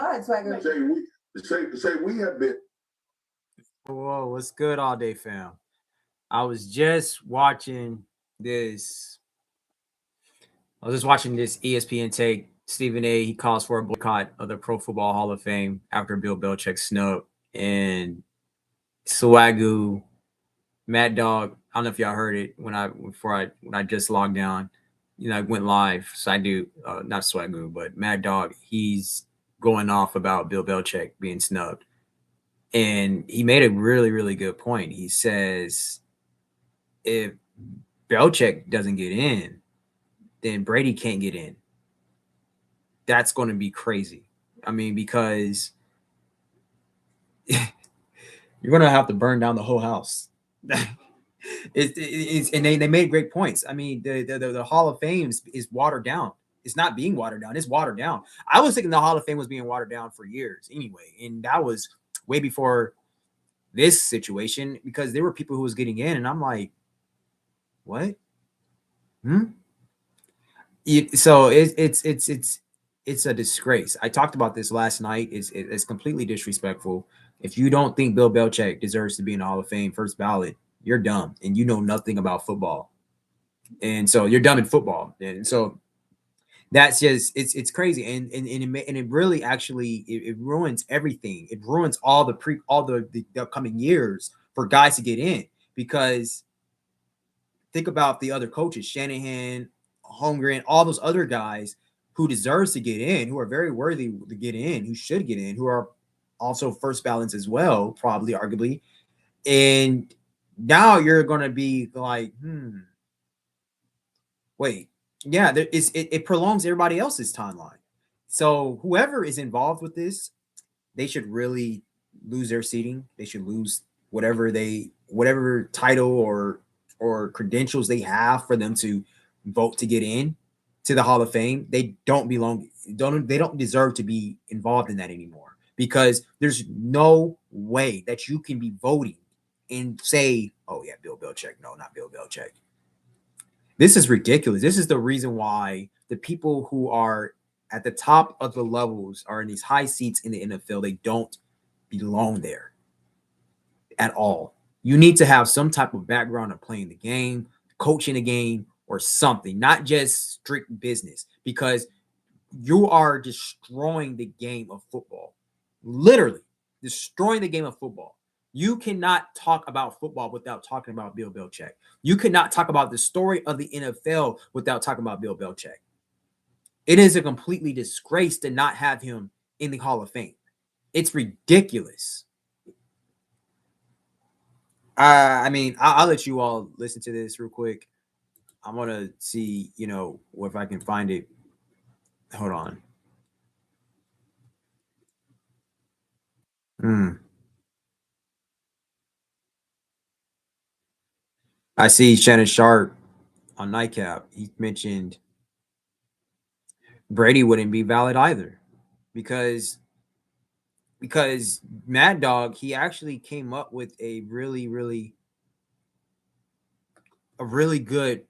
ahead, Swagger. Say we have been. Whoa, what's good all day, fam? I was just watching this. I was just watching this ESPN take. Stephen A. He calls for a boycott of the Pro Football Hall of Fame after Bill Belichick snub. And Swagu, Mad Dog. I don't know if y'all heard it when I just logged down. I went live. So I do not Swagu, but Mad Dog. He's going off about Bill Belichick being snubbed. And he made a really, really good point. He says if Belichick doesn't get in, then Brady can't get in. That's going to be crazy. I mean, because you're going to have to burn down the whole house. And they made great points. I mean, the Hall of Fame is watered down. It's not being watered down. It's watered down. I was thinking the Hall of Fame was being watered down for years anyway. And that was way before this situation because there were people who was getting in. And I'm like, what? So it's a disgrace. I talked about this last night. It's completely disrespectful. If you don't think Bill Belichick deserves to be in the Hall of Fame first ballot, you're dumb and you know nothing about football. And so you're dumb in football. And so that's just it's crazy. And it really actually it ruins everything. It ruins all the upcoming years for guys to get in because think about the other coaches, Shanahan, Holmgren, all those other guys who deserves to get in, who are very worthy to get in, who should get in, who are also first ballots as well, probably, arguably. And now you're going to be like, wait, yeah, it prolongs everybody else's timeline. So whoever is involved with this, they should really lose their seating. They should lose whatever title or credentials they have for them to vote to get in to the Hall of Fame. They don't deserve to be involved in that anymore because there's no way that you can be voting and say, oh yeah, Bill Belichick. No, not Bill Belichick. This is ridiculous. This is the reason why the people who are at the top of the levels are in these high seats in the NFL. They don't belong there at all. You need to have some type of background of playing the game, coaching the game, or something, not just strict business, because you are destroying the game of football. Literally destroying the game of football. You cannot talk about football without talking about Bill Belichick. You cannot talk about the story of the NFL without talking about Bill Belichick. It is a completely disgrace to not have him in the Hall of Fame. It's ridiculous. I mean, I'll let you all listen to this real quick. I want to see, if I can find it. Hold on. I see Shannon Sharp on Nightcap. He mentioned Brady wouldn't be valid either because Mad Dog, he actually came up with a really good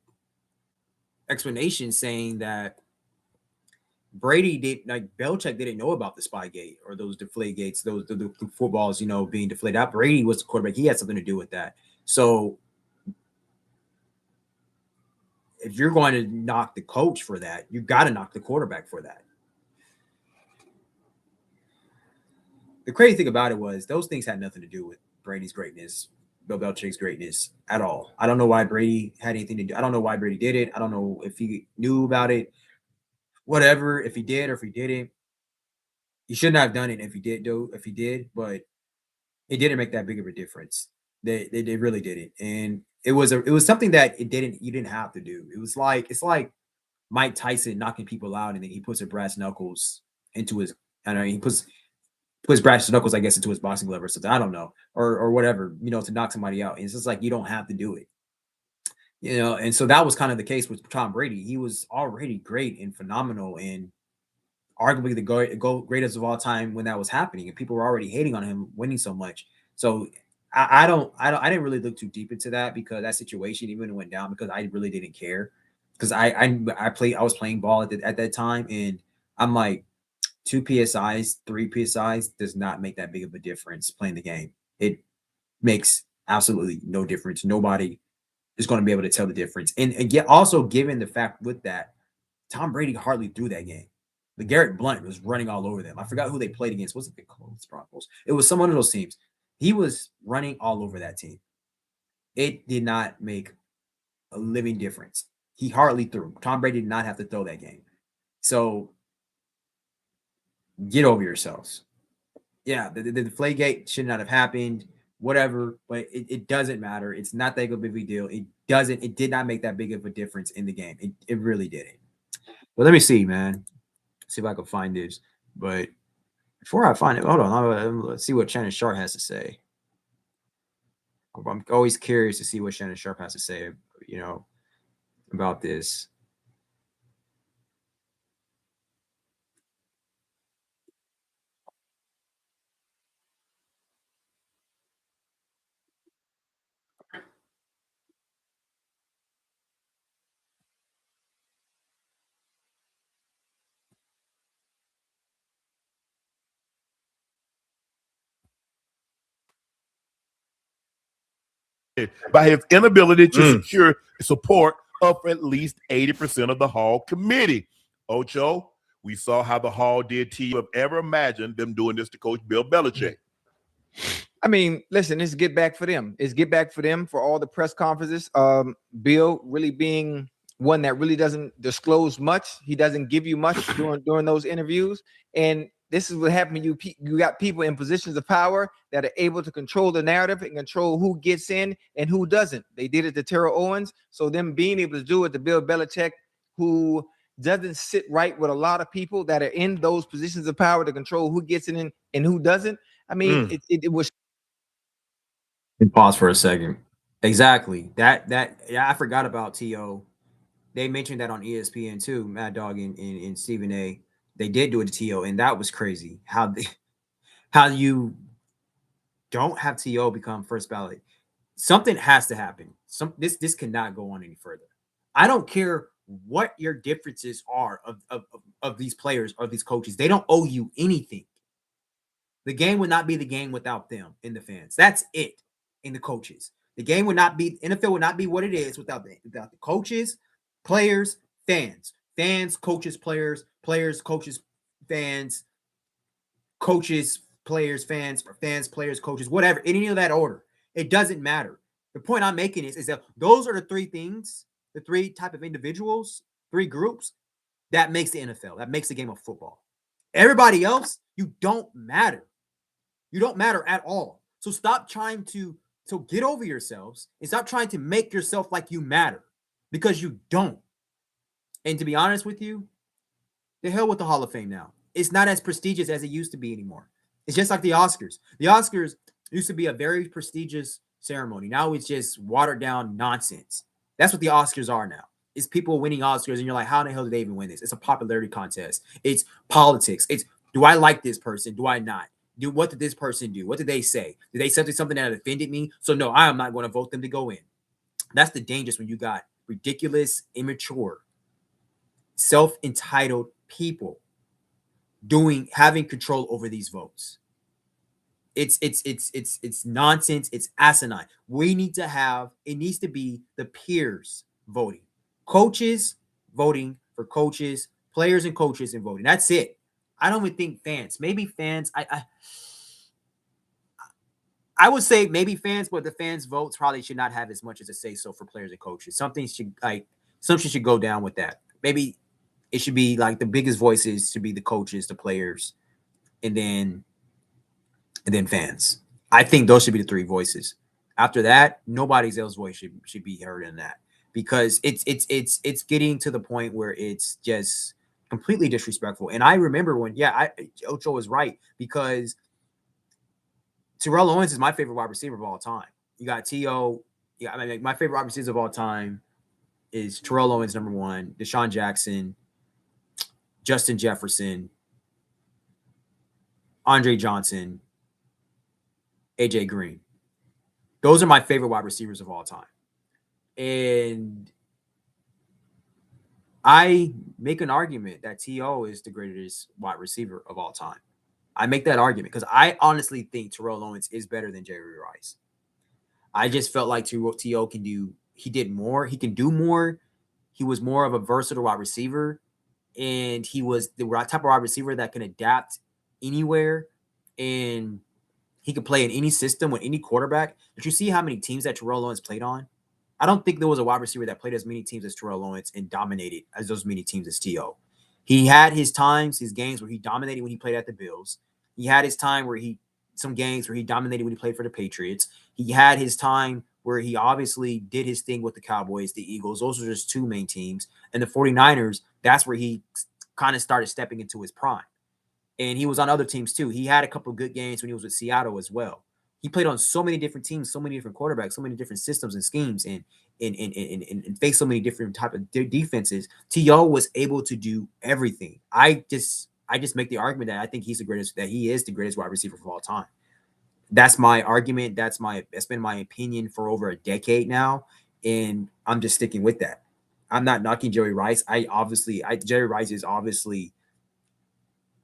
explanation saying that Belichick didn't know about the Spygate or those deflate gates, the footballs, being deflated out. Brady was the quarterback. He had something to do with that. So if you're going to knock the coach for that, you got to knock the quarterback for that. The crazy thing about it was those things had nothing to do with Brady's greatness, Bill Belichick's greatness at all. I don't know why Brady had anything to do. I don't know why Brady did it. I don't know if he knew about it. Whatever, if he did or if he didn't, he shouldn't have done it. If he did, but it didn't make that big of a difference. They really didn't, and it was something that you didn't have to do. It's like Mike Tyson knocking people out, and then he puts a brass knuckles into his. I don't know, he puts brass knuckles, I guess, into his boxing glove or something. I don't know, or whatever, to knock somebody out. And it's just like you don't have to do it, And so that was kind of the case with Tom Brady. He was already great and phenomenal, and arguably the greatest of all time when that was happening, and people were already hating on him winning so much. So I didn't really look too deep into that because that situation even went down because I really didn't care because I was playing ball at that time, and I'm like, 2 PSIs, 3 PSIs does not make that big of a difference playing the game. It makes absolutely no difference. Nobody is going to be able to tell the difference. And get also given the fact with that, Tom Brady hardly threw that game. The Garrett Blunt was running all over them. I forgot who they played against. Was it the Colts, Broncos? It was some one of those teams. He was running all over that team. It did not make a living difference. He hardly threw. Tom Brady did not have to throw that game. So get over yourselves. Yeah, the Deflategate should not have happened, whatever, but it doesn't matter. It's not that big of a deal. It did not make that big of a difference in the game. It really didn't. But let me see, man. See if I can find this. But before I find it, hold on. Let's see what Shannon Sharp has to say. I'm always curious to see what Shannon Sharp has to say, about this. By his inability to secure support of at least 80% of the Hall committee. Ocho, we saw how the Hall did to you. Have ever imagined them doing this to Coach Bill Belichick? I mean, listen, it's get back for them. It's get back for them for all the press conferences. Bill really being one that really doesn't disclose much. He doesn't give you much during those interviews. And this is what happened. You got people in positions of power that are able to control the narrative and control who gets in and who doesn't. They did it to Terrell Owens. So them being able to do it to Bill Belichick, who doesn't sit right with a lot of people that are in those positions of power to control who gets in and who doesn't. I mean, it was. Pause for a second. Exactly. Yeah, I forgot about T.O. They mentioned that on ESPN too, Mad Dog and Stephen A. They did do it to T.O., and that was crazy. How you don't have T.O. become first ballot. Something has to happen. This cannot go on any further. I don't care what your differences are of these players or these coaches. They don't owe you anything. The game would not be the game without them and the fans. That's it. And the coaches. The game would not be, NFL would not be what it is without the coaches, players, fans, coaches, players, coaches, fans, coaches, players, fans, players, coaches, whatever, in any of that order. It doesn't matter. The point I'm making is that those are the three things, the three type of individuals, three groups that makes the NFL, that makes the game of football. Everybody else, you don't matter. You don't matter at all. So stop trying to get over yourselves and stop trying to make yourself like you matter, because you don't. And to be honest with you, the hell with the Hall of Fame now. It's not as prestigious as it used to be anymore. It's just like the Oscars. The Oscars used to be a very prestigious ceremony. Now it's just watered down nonsense. That's what the Oscars are now. It's people winning Oscars, and you're like, how the hell did they even win this? It's a popularity contest. It's politics. It's, do I like this person? Do I not? What did this person do? What did they say? Did they say something that offended me? So no, I am not going to vote them to go in. That's the dangerous when you got ridiculous, immature, self-entitled people having control over these votes. It's nonsense. It's asinine. We need to have, it needs to be the peers voting, coaches voting for coaches, players and coaches and voting. That's it. I don't even think fans. Maybe fans. I would say maybe fans, but the fans' votes probably should not have as much as a say so for players and coaches. Something should go down with that. Maybe it should be like the biggest voices should be the coaches, the players, and then fans. I think those should be the three voices. After that, nobody's else voice should be heard in that, because it's getting to the point where it's just completely disrespectful. And I remember when, Ocho was right, because Terrell Owens is my favorite wide receiver of all time. You got T.O. Yeah, I mean, my favorite wide receivers of all time is Terrell Owens, number one, Deshaun Jackson, Justin Jefferson, Andre Johnson, AJ Green. Those are my favorite wide receivers of all time. And I make an argument that T.O. is the greatest wide receiver of all time. I make that argument because I honestly think Terrell Owens is better than Jerry Rice. I just felt like T.O. he did more. He can do more. He was more of a versatile wide receiver. And he was the type of wide receiver that can adapt anywhere. And he could play in any system with any quarterback. Did you see how many teams that Terrell Owens played on? I don't think there was a wide receiver that played as many teams as Terrell Owens and dominated as those many teams as T.O. He had his times, his games where he dominated when he played at the Bills. He had his time where some games where he dominated when he played for the Patriots. He had his time where he obviously did his thing with the Cowboys, the Eagles. Those are just two main teams. And the 49ers, that's where he kind of started stepping into his prime. And he was on other teams too. He had a couple of good games when he was with Seattle as well. He played on so many different teams, so many different quarterbacks, so many different systems and schemes, and faced so many different type of defenses. T.O. was able to do everything. I just make the argument that I think he is the greatest wide receiver of all time. That's my argument. That's been my opinion for over a decade now, and I'm just sticking with that. I'm not knocking Jerry Rice. Jerry Rice is obviously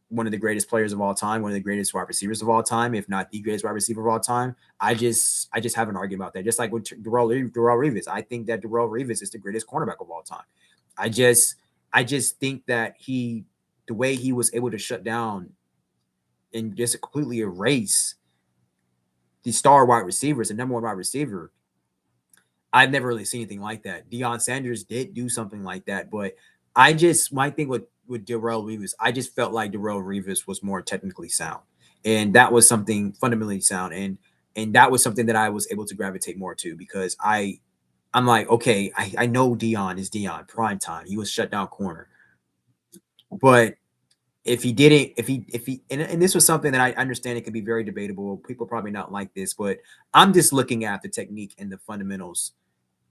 one of the greatest players of all time, one of the greatest wide receivers of all time, if not the greatest wide receiver of all time. I just have an argument about that. Just like with Darrelle Revis, I think that Darrelle Revis is the greatest cornerback of all time. I just think that the way he was able to shut down and just completely erase the star wide receivers, the number one wide receiver, I've never really seen anything like that. Deion Sanders did do something like that, but my thing with Darrelle Revis, I just felt like Darrelle Revis was more technically sound, and that was something fundamentally sound, and that was something that I was able to gravitate more to because I'm like, okay, I know Deion is Deion, prime time. He was shut down corner, but if he didn't, if he, and this was something that I understand it could be very debatable. People probably not like this, but I'm just looking at the technique and the fundamentals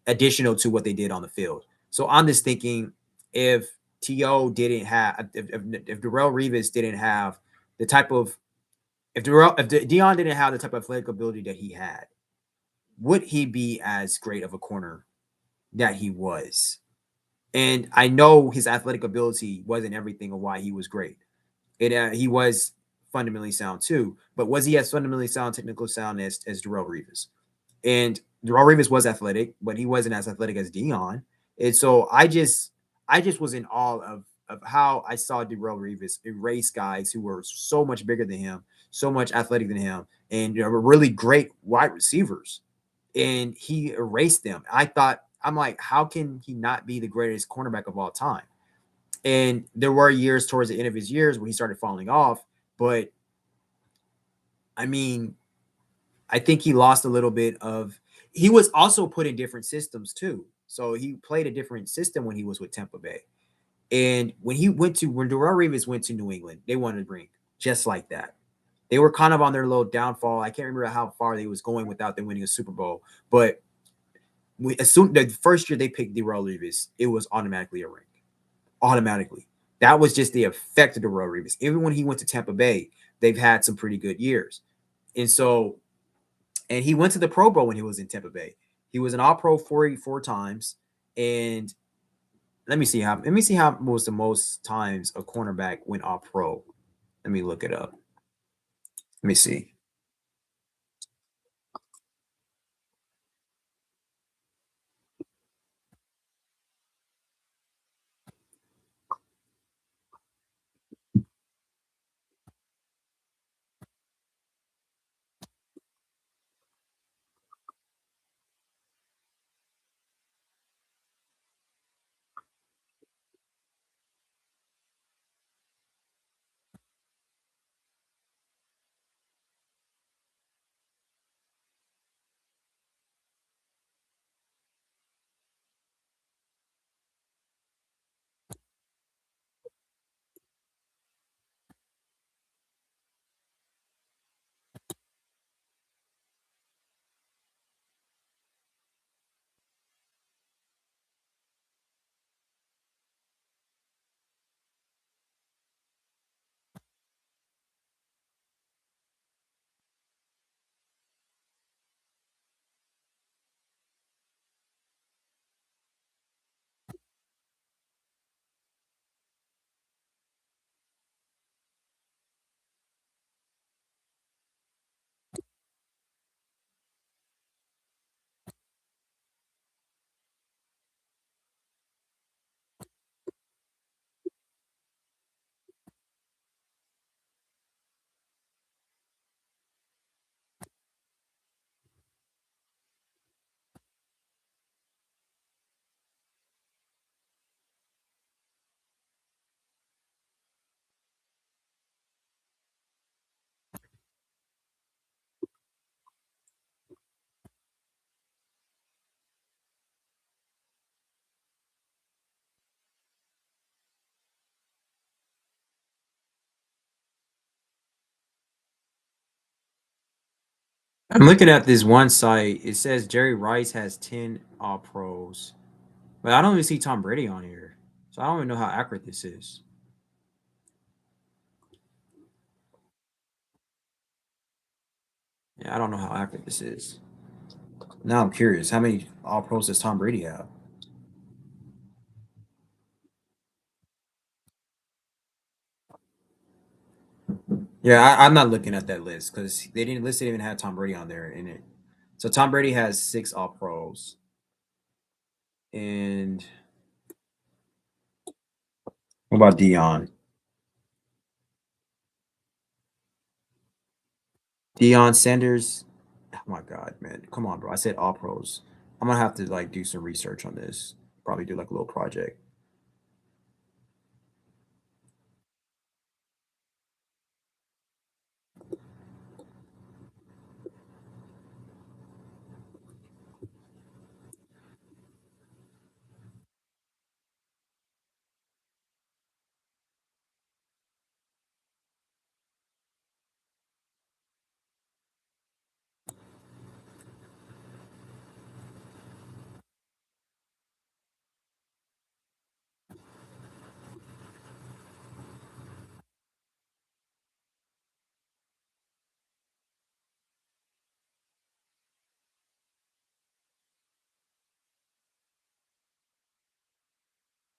additional to what they did on the field. So I'm just thinking if T.O. didn't have, if Darrelle Revis didn't have the type of, if Deion didn't have the type of athletic ability that he had, would he be as great of a corner that he was? And I know his athletic ability wasn't everything of why he was great. He was fundamentally sound too, but was he as fundamentally sound, technical sound as Darrelle Revis? And Darrelle Revis was athletic, but he wasn't as athletic as Deion. And so I just was in awe of how I saw Darrelle Revis erase guys who were so much bigger than him, so much athletic than him, and were really great wide receivers. And he erased them. I'm like, how can he not be the greatest cornerback of all time? And there were years towards the end of his years where he started falling off, but I mean, I think he lost a little bit of. He was also put in different systems too, so he played a different system when he was with Tampa Bay. And when Darrelle Revis went to New England, they wanted to bring just like that. They were kind of on their little downfall. I can't remember how far they was going without them winning a Super Bowl, but the first year they picked Darrelle Revis, it was automatically a ring. Automatically. That was just the effect of Darrelle Revis. Even when he went to Tampa Bay, they've had some pretty good years. And so, and he went to the Pro Bowl when he was in Tampa Bay. He was an All-Pro 4 times. And let me see how was the most times a cornerback went All-Pro. Let me look it up. Let me see. I'm looking at this one site. It says Jerry Rice has 10 All Pros, but I don't even see Tom Brady on here, so I don't even know how accurate this is. Yeah, I don't know how accurate this is. Now I'm curious. How many All Pros does Tom Brady have? Yeah, I'm not looking at that list because they didn't list it even had Tom Brady on there in it. So Tom Brady has 6 All Pros, and what about Dion? Deion Sanders. Oh my God, man! Come on, bro. I said All Pros. I'm gonna have to like do some research on this. Probably do like a little project.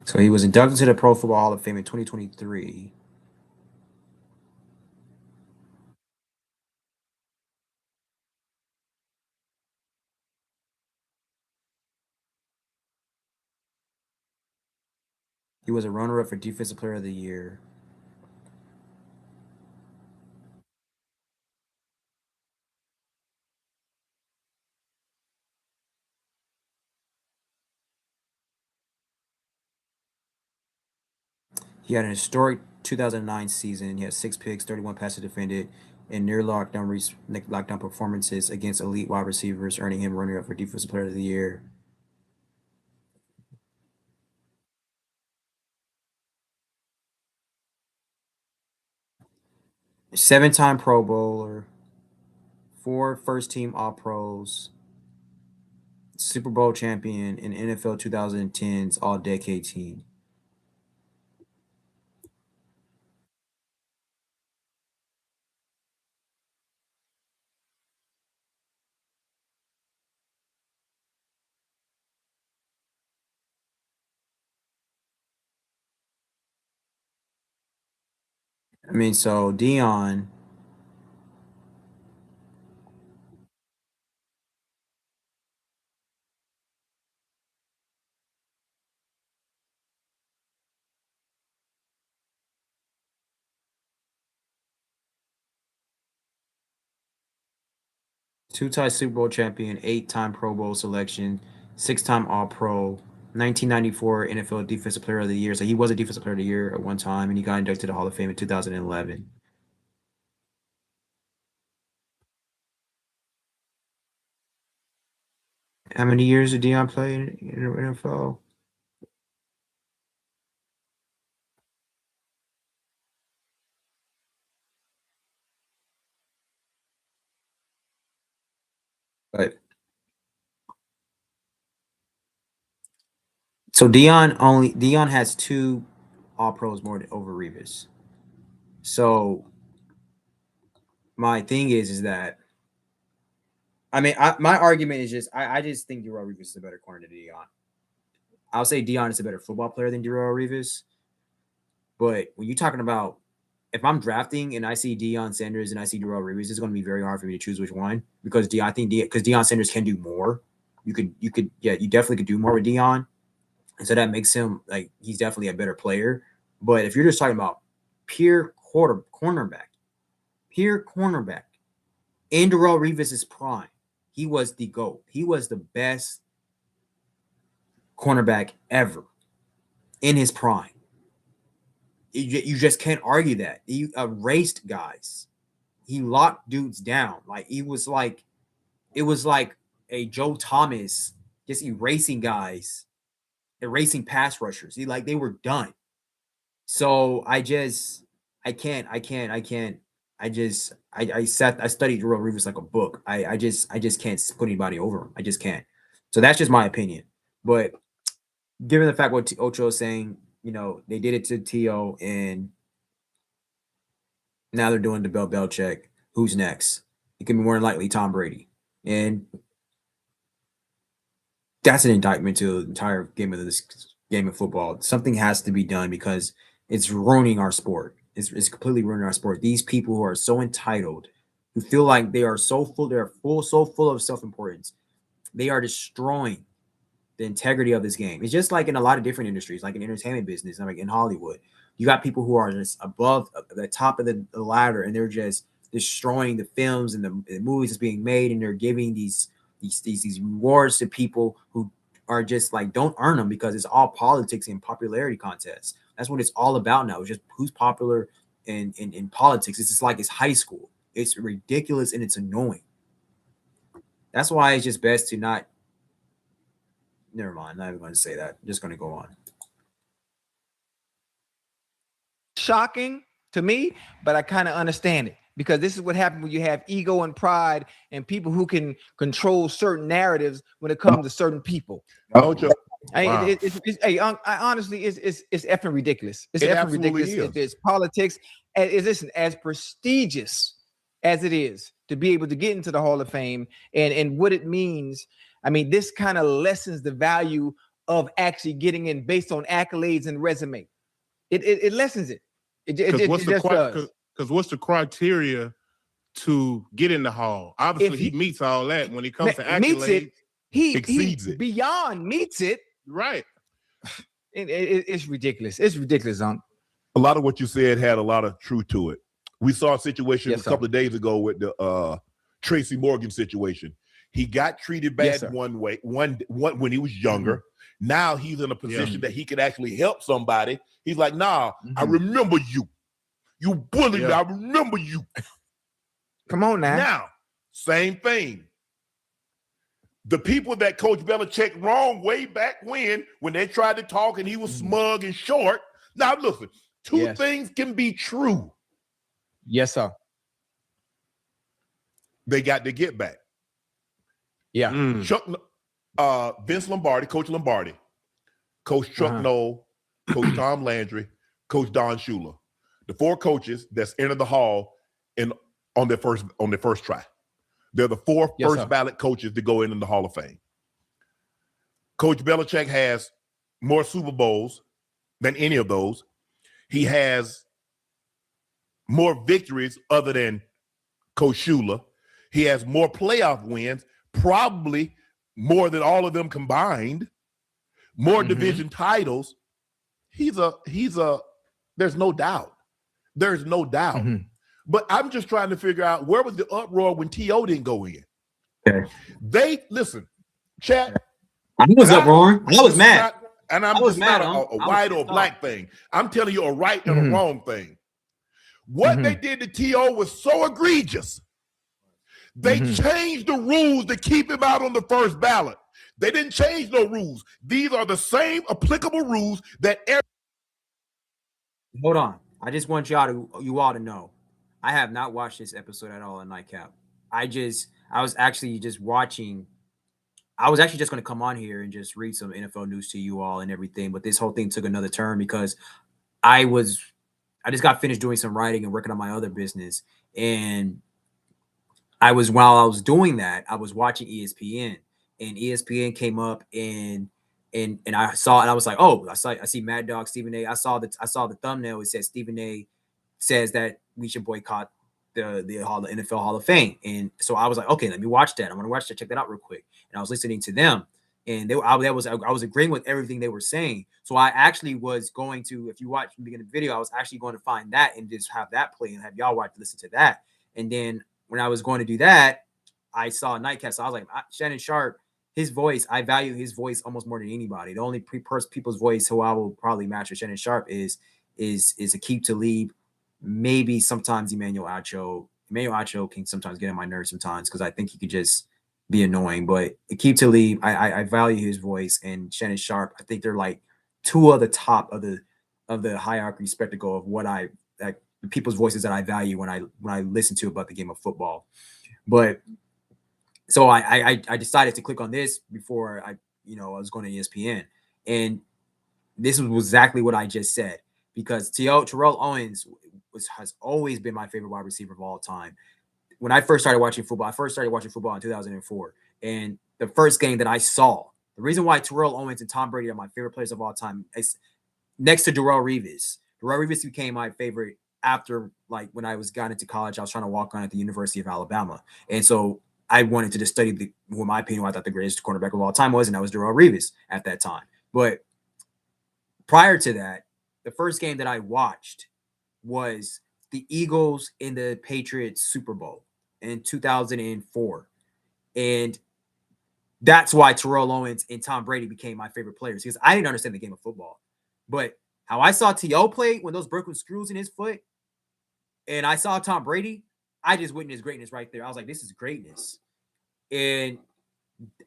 So he was inducted to the Pro Football Hall of Fame in 2023. He was a runner-up for Defensive Player of the Year. He had an historic 2009 season. He had 6 picks, 31 passes defended, and near lockdown performances against elite wide receivers, earning him runner-up for Defensive Player of the Year. Seven-time Pro Bowler, 4 first-team All Pros, Super Bowl champion, and NFL 2010's All-Decade Team. I mean, so Dion. Two-time Super Bowl champion, 8-time Pro Bowl selection, 6-time All Pro, 1994 NFL Defensive Player of the Year. So he was a Defensive Player of the Year at one time, and he got inducted to the Hall of Fame in 2011. How many years did Dion play in the NFL? But so Dion has 2 All Pros more than over Revis. So my thing is that I mean my argument is just I just think Darrelle Revis is a better corner than Dion. I'll say Dion is a better football player than Darrelle Revis. But when you're talking about if I'm drafting and I see Deion Sanders and I see Darrelle Revis, it's going to be very hard for me to choose which one because I think because Deion Sanders can do more. You definitely could do more with Deion, and so that makes him like he's definitely a better player. But if you're just talking about pure cornerback in Darrelle Revis's prime, he was the GOAT. He was the best cornerback ever in his prime. You just can't argue that. He erased guys. He locked dudes down. Like it was like a Joe Thomas just erasing guys, erasing pass rushers. They were done. So I can't I studied Darrell Revis like a book. I just can't put anybody over him. I just can't. So that's just my opinion. But given the fact what Ocho is saying, you know, they did it to T.O. and now they're doing to Bill Belichick. Who's next? It could be more than likely Tom Brady. And that's an indictment to the entire game of football. Something has to be done because it's ruining our sport. It's completely ruining our sport. These people who are so entitled, who feel like they are so full of self-importance, they are destroying the integrity of this game. It's just like in a lot of different industries, like in entertainment business, like in Hollywood. You got people who are just above the top of the ladder, and they're just destroying the films and the movies that's being made, and they're giving these rewards to people who are just like don't earn them because it's all politics and popularity contests. That's what it's all about now. It's just who's popular in politics. It's just like it's high school. It's ridiculous and it's annoying. That's why it's just best to not. Never mind. I'm not even going to say that. I'm just going to go on. Shocking to me, but I kind of understand it because this is what happens when you have ego and pride and people who can control certain narratives when it comes to certain people. Ocho, Wow. I honestly, it's effing ridiculous. It's effing ridiculous. It's politics. Listen, as prestigious as it is to be able to get into the Hall of Fame and what it means. I mean, this kind of lessens the value of actually getting in based on accolades and resume. It lessens it. It what's just does. Because what's the criteria to get in the Hall? Obviously, he meets all that when it comes to accolades. Meets it. He exceeds it. Beyond meets it. Right. It's ridiculous. It's ridiculous, Unc. A lot of what you said had a lot of truth to it. We saw a situation a couple of days ago with the Tracy Morgan situation. He got treated bad one way, one when he was younger. Mm-hmm. Now he's in a position that he could actually help somebody. He's like, nah, I remember you. You bullied me. I remember you. Come on now. Now, same thing. The people that Coach Belichick wrong way back when they tried to talk and he was smug and short. Now, listen, two things can be true. Yes, sir. They got to get back. Yeah. Vince Lombardi, Coach Lombardi, Coach Chuck Noll, Coach Tom Landry, Coach Don Shula. The four coaches that's entered the Hall on their first try. They're the four first ballot coaches to go in the Hall of Fame. Coach Belichick has more Super Bowls than any of those. He has more victories other than Coach Shula. He has more playoff wins, probably more than all of them combined. More division titles. He's a. There's no doubt. There's no doubt. But I'm just trying to figure out where was the uproar when T.O. didn't go in. Okay. They listen, chat. I was uproaring. I was mad. And I'm just not a white or black thing. I'm telling you a right and a wrong thing. What they did to T.O. was so egregious. They changed the rules to keep him out on the first ballot. They didn't change no rules. These are the same applicable rules that Hold on. I just want you all to know. I have not watched this episode at all in Nightcap. I was actually just going to come on here and just read some NFL news to you all and everything, but this whole thing took another turn because I just got finished doing some writing and working on my other business. And while I was doing that, I was watching ESPN, and ESPN came up and I saw, and I was like, oh, I see Mad Dog Stephen A. I saw the thumbnail. It said Stephen A. says that we should boycott the NFL Hall of Fame. And so I was like, okay, let me watch that. I want to watch that, check that out real quick. And I was listening to them, and I was agreeing with everything they were saying. So I actually was going to, if you watch the beginning of the video, I was actually going to find that and just have that play and have y'all listen to that. And then when I was going to do that, I saw Nightcap. So I was like, Shannon Sharpe, his voice, I value his voice almost more than anybody. The only people's voice who I will probably match with Shannon Sharpe is Aqib Talib. Maybe sometimes Emmanuel Acho. Emmanuel Acho can sometimes get on my nerves sometimes because I think he could just be annoying. But Aqib Talib, I value his voice, and Shannon Sharpe, I think they're like two of the top of the hierarchy spectacle of what I the people's voices that I value when I listen to about the game of football. But so I decided to click on this before I was going to ESPN, and this was exactly what I just said, because Terrell Owens has always been my favorite wide receiver of all time. When I first started watching football, in 2004, and the first game that I saw, the reason why Terrell Owens and Tom Brady are my favorite players of all time is next to Darrelle Revis. Darrelle Revis became my favorite after, like, when I got into college. I was trying to walk on at the University of Alabama, and so I wanted to just study who, in my opinion, I thought the greatest cornerback of all time was, and that was Darrelle Revis at that time. But prior to that, the first game that I watched was the Eagles in the Patriots Super Bowl in 2004. And that's why Terrell Owens and Tom Brady became my favorite players, because I didn't understand the game of football. But how I saw T.O. play when those broken screws in his foot, and I saw Tom Brady, I just witnessed greatness right there. I was like, this is greatness. And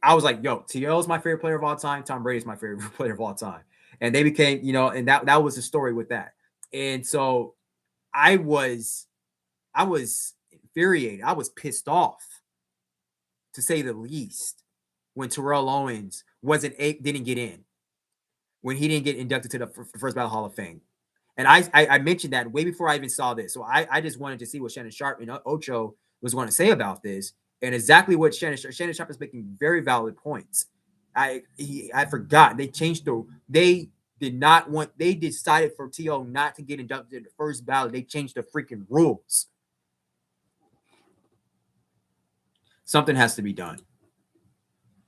I was like, yo, T.O. is my favorite player of all time. Tom Brady is my favorite player of all time. And they became, and that was the story with that. And so I was infuriated. I was pissed off, to say the least, when Terrell Owens didn't get in, when he didn't get inducted to the First Ballot Hall of Fame. And I mentioned that way before I even saw this. So I just wanted to see what Shannon Sharpe and Ocho was going to say about this, and exactly what Shannon Sharpe is making very valid points. I forgot they decided for T.O. not to get inducted to the first ballot. They changed the freaking rules. Something has to be done.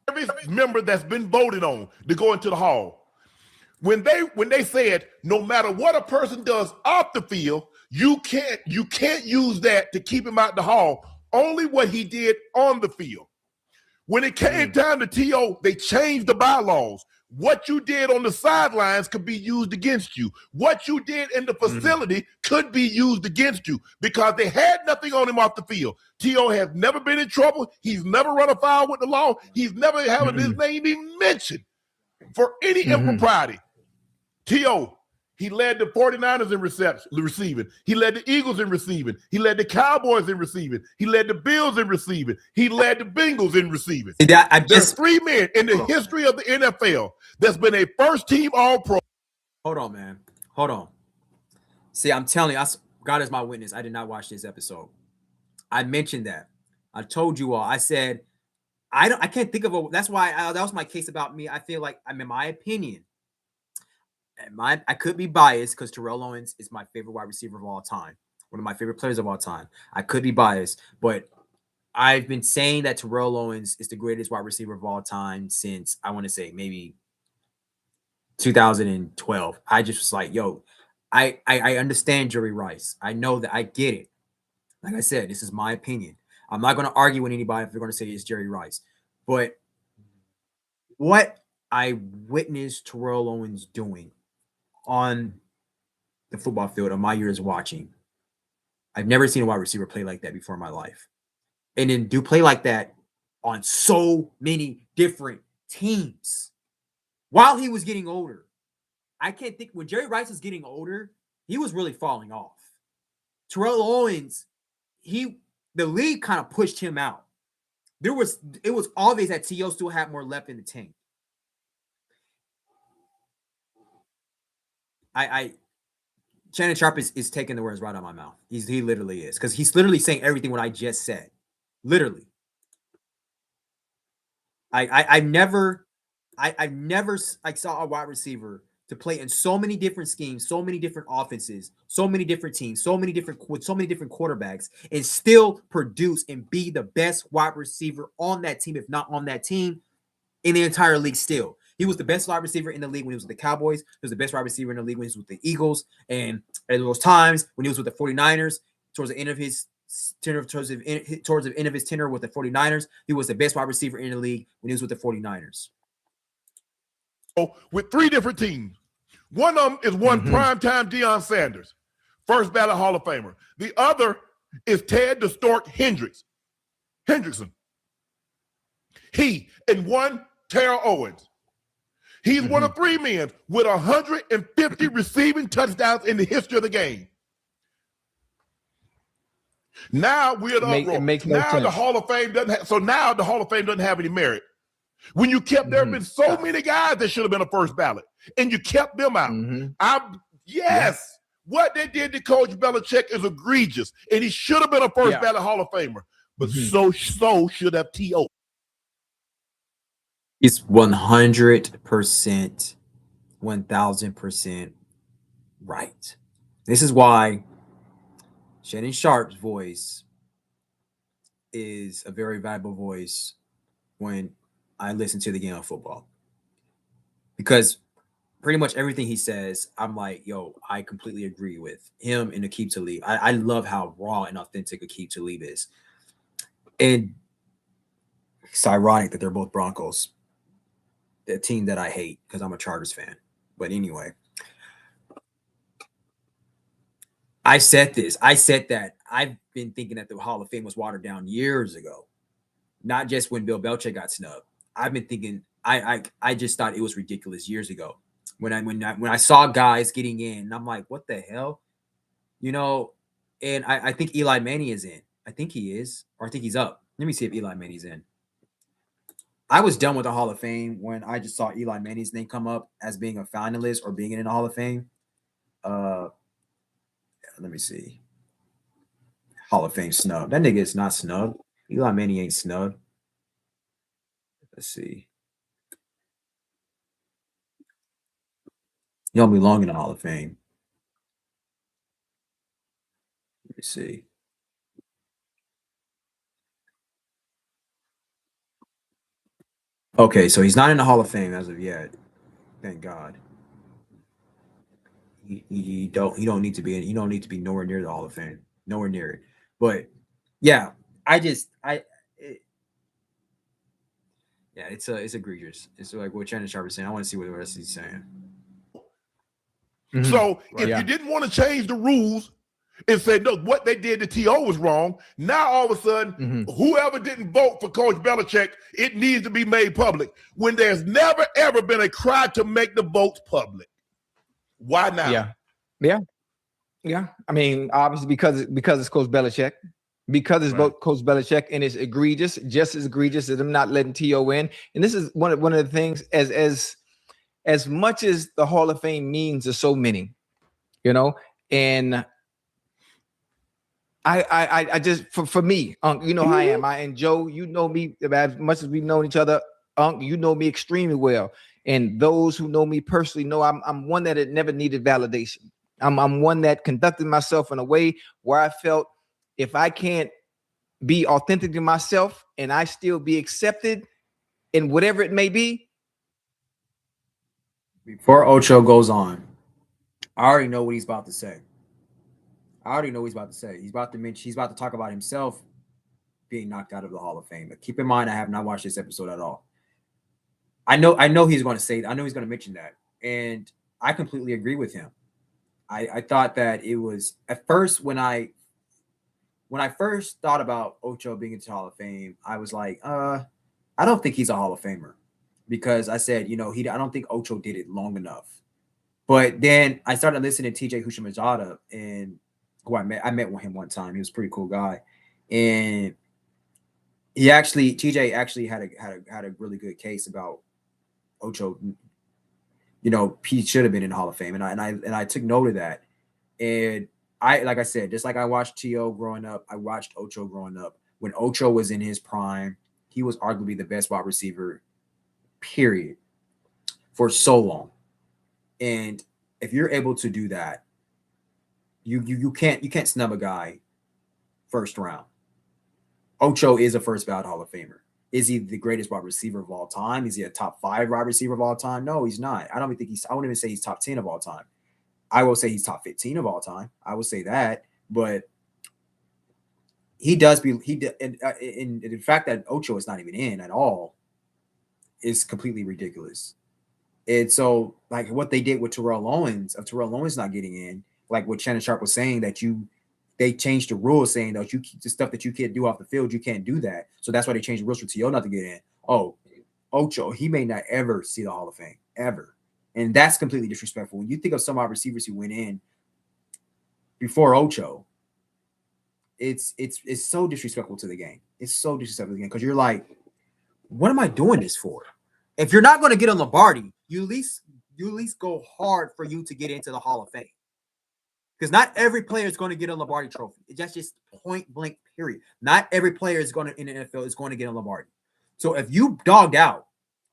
Every member that's been voted on to go into the hall, when they said no matter what a person does off the field, you can't use that to keep him out the hall. Only what he did on the field. When it came time to T.O., they changed the bylaws. What you did on the sidelines could be used against you. What you did in the facility could be used against you, because they had nothing on him off the field. T.O. has never been in trouble. He's never run afoul with the law. He's never having his name even mentioned for any impropriety. T.O., he led the 49ers in receiving. He led the Eagles in receiving. He led the Cowboys in receiving. He led the Bills in receiving. He led the Bengals in receiving. There's 3 men in the history of the NFL that's been a first-team All-Pro. Hold on, man. Hold on. See, I'm telling you, God is my witness. I did not watch this episode. I mentioned that. I told you all. I said, I can't think of that's why that was my case about me. I feel like, in my opinion, I could be biased because Terrell Owens is my favorite wide receiver of all time, one of my favorite players of all time. I could be biased, but I've been saying that Terrell Owens is the greatest wide receiver of all time since, I want to say, maybe 2012. I just was like, yo, I understand Jerry Rice. I know that. I get it. Like I said, this is my opinion. I'm not going to argue with anybody if they're going to say it's Jerry Rice. But what I witnessed Terrell Owens doing on the football field in my years watching, I've never seen a wide receiver play like that before in my life. And then do play like that on so many different teams while he was getting older. I can't think, when Jerry Rice was getting older, he was really falling off. Terrell Owens, the league kind of pushed him out. It was obvious that T.O. still had more left in the tank. Shannon Sharpe is taking the words right out of my mouth. He literally is, because he's literally saying everything what I just said. Literally. I've never saw a wide receiver to play in so many different schemes, so many different offenses, so many different teams, with so many different quarterbacks, and still produce and be the best wide receiver on that team, if not on that team, in the entire league still. He was the best wide receiver in the league when he was with the Cowboys. He was the best wide receiver in the league when he was with the Eagles. And at those times when he was with the 49ers, towards the end of his tenure with the 49ers, he was the best wide receiver in the league when he was with the 49ers. With 3 different teams. One of them is primetime Deion Sanders, first ballot Hall of Famer. The other is Ted the Stork Hendrickson. He and one Terrell Owens. He's one of 3 men with 150 receiving touchdowns in the history of the game. Now we're at It uproar. makes no Now the sense. Hall of Fame doesn't have. So now the Hall of Fame doesn't have any merit. When you kept, there have been so many guys that should have been a first ballot, and you kept them out. Yes, what they did to Coach Belichick is egregious, and he should have been a first ballot Hall of Famer. But so should have T.O. He's 100%, 1000% right. This is why Shannon Sharp's voice is a very valuable voice when I listen to the game of football, because pretty much everything he says, I'm like, yo, I completely agree with him and Aqib Talib. I love how raw and authentic Aqib Talib is. And it's ironic that they're both Broncos, the team that I hate because I'm a Chargers fan. But anyway, I said this. I said that I've been thinking that the Hall of Fame was watered down years ago, not just when Bill Belichick got snubbed. I've been thinking, I just thought it was ridiculous years ago when I saw guys getting in, and I'm like, what the hell, you know? And I think Eli Manning is in. I think he is, or I think he's up. Let me see if Eli Manning's in. I was done with the Hall of Fame when I just saw Eli Manning's name come up as being a finalist or being in the Hall of Fame. Let me see. Hall of Fame snub. That nigga is not snubbed. Eli Manning ain't snubbed. Let's see. You don't belong in the Hall of Fame. Let me see. Okay, so he's not in the Hall of Fame as of yet. Thank God. He don't need to be in. You don't need to be nowhere near the Hall of Fame. Nowhere near it. But yeah, it's egregious. It's like what Shannon Sharp is saying. I want to see what the rest he's saying. So if you didn't want to change the rules and say, look, what they did to T.O. was wrong, now all of a sudden, whoever didn't vote for Coach Belichick, it needs to be made public, when there's never, ever been a cry to make the votes public. Why now? Yeah. I mean, obviously because it's Coach Belichick. Because it's both Coach Belichick, and it's egregious, just as egregious as them not letting T.O. in. And this is one of the things, as much as the Hall of Fame means to so many, you know, and I just, for me, Unc, you know how I am. And Joe, you know me as much as we've known each other. Unc, you know me extremely well. And those who know me personally know I'm one that had never needed validation. I'm one that conducted myself in a way where I felt, if I can't be authentic to myself and I still be accepted in whatever it may be. Before Ocho goes on, I already know what he's about to say. He's about to talk about himself being knocked out of the Hall of Fame. But keep in mind, I have not watched this episode at all. I know he's going to say that. I know he's going to mention that. And I completely agree with him. I thought that it was, at first, when I first thought about Ocho being into the Hall of Fame, I was like, I don't think he's a Hall of Famer, because I said, I don't think Ocho did it long enough. But then I started listening to TJ Houshmandzadeh, and who I met with him one time. He was a pretty cool guy, and TJ actually had a really good case about Ocho. He should have been in the Hall of Fame, and I took note of that. And like I said, just like I watched T.O. growing up, I watched Ocho growing up. When Ocho was in his prime, he was arguably the best wide receiver, period, for so long. And if you're able to do that, you can't snub a guy first round. Ocho is a first ballot Hall of Famer. Is he the greatest wide receiver of all time? Is he a top 5 wide receiver of all time? No, he's not. I wouldn't even say he's top 10 of all time. I will say he's top 15 of all time. I will say that, but and the fact that Ocho is not even in at all is completely ridiculous. And so, like what they did with Terrell Owens not getting in, like what Shannon Sharp was saying, that they changed the rules saying that the stuff that you can't do off the field, you can't do that. So that's why they changed the rules for T.O. not to get in. Oh, Ocho, he may not ever see the Hall of Fame, ever. And that's completely disrespectful. When you think of some of our receivers who went in before Ocho, it's so disrespectful to the game. It's so disrespectful to the game because you're like, what am I doing this for? If you're not going to get on Lombardi, you at least go hard for you to get into the Hall of Fame. Because not every player is going to get a Lombardi trophy. That's just point blank, period. Not every player is going to in the NFL is going to get a Lombardi. So if you dogged out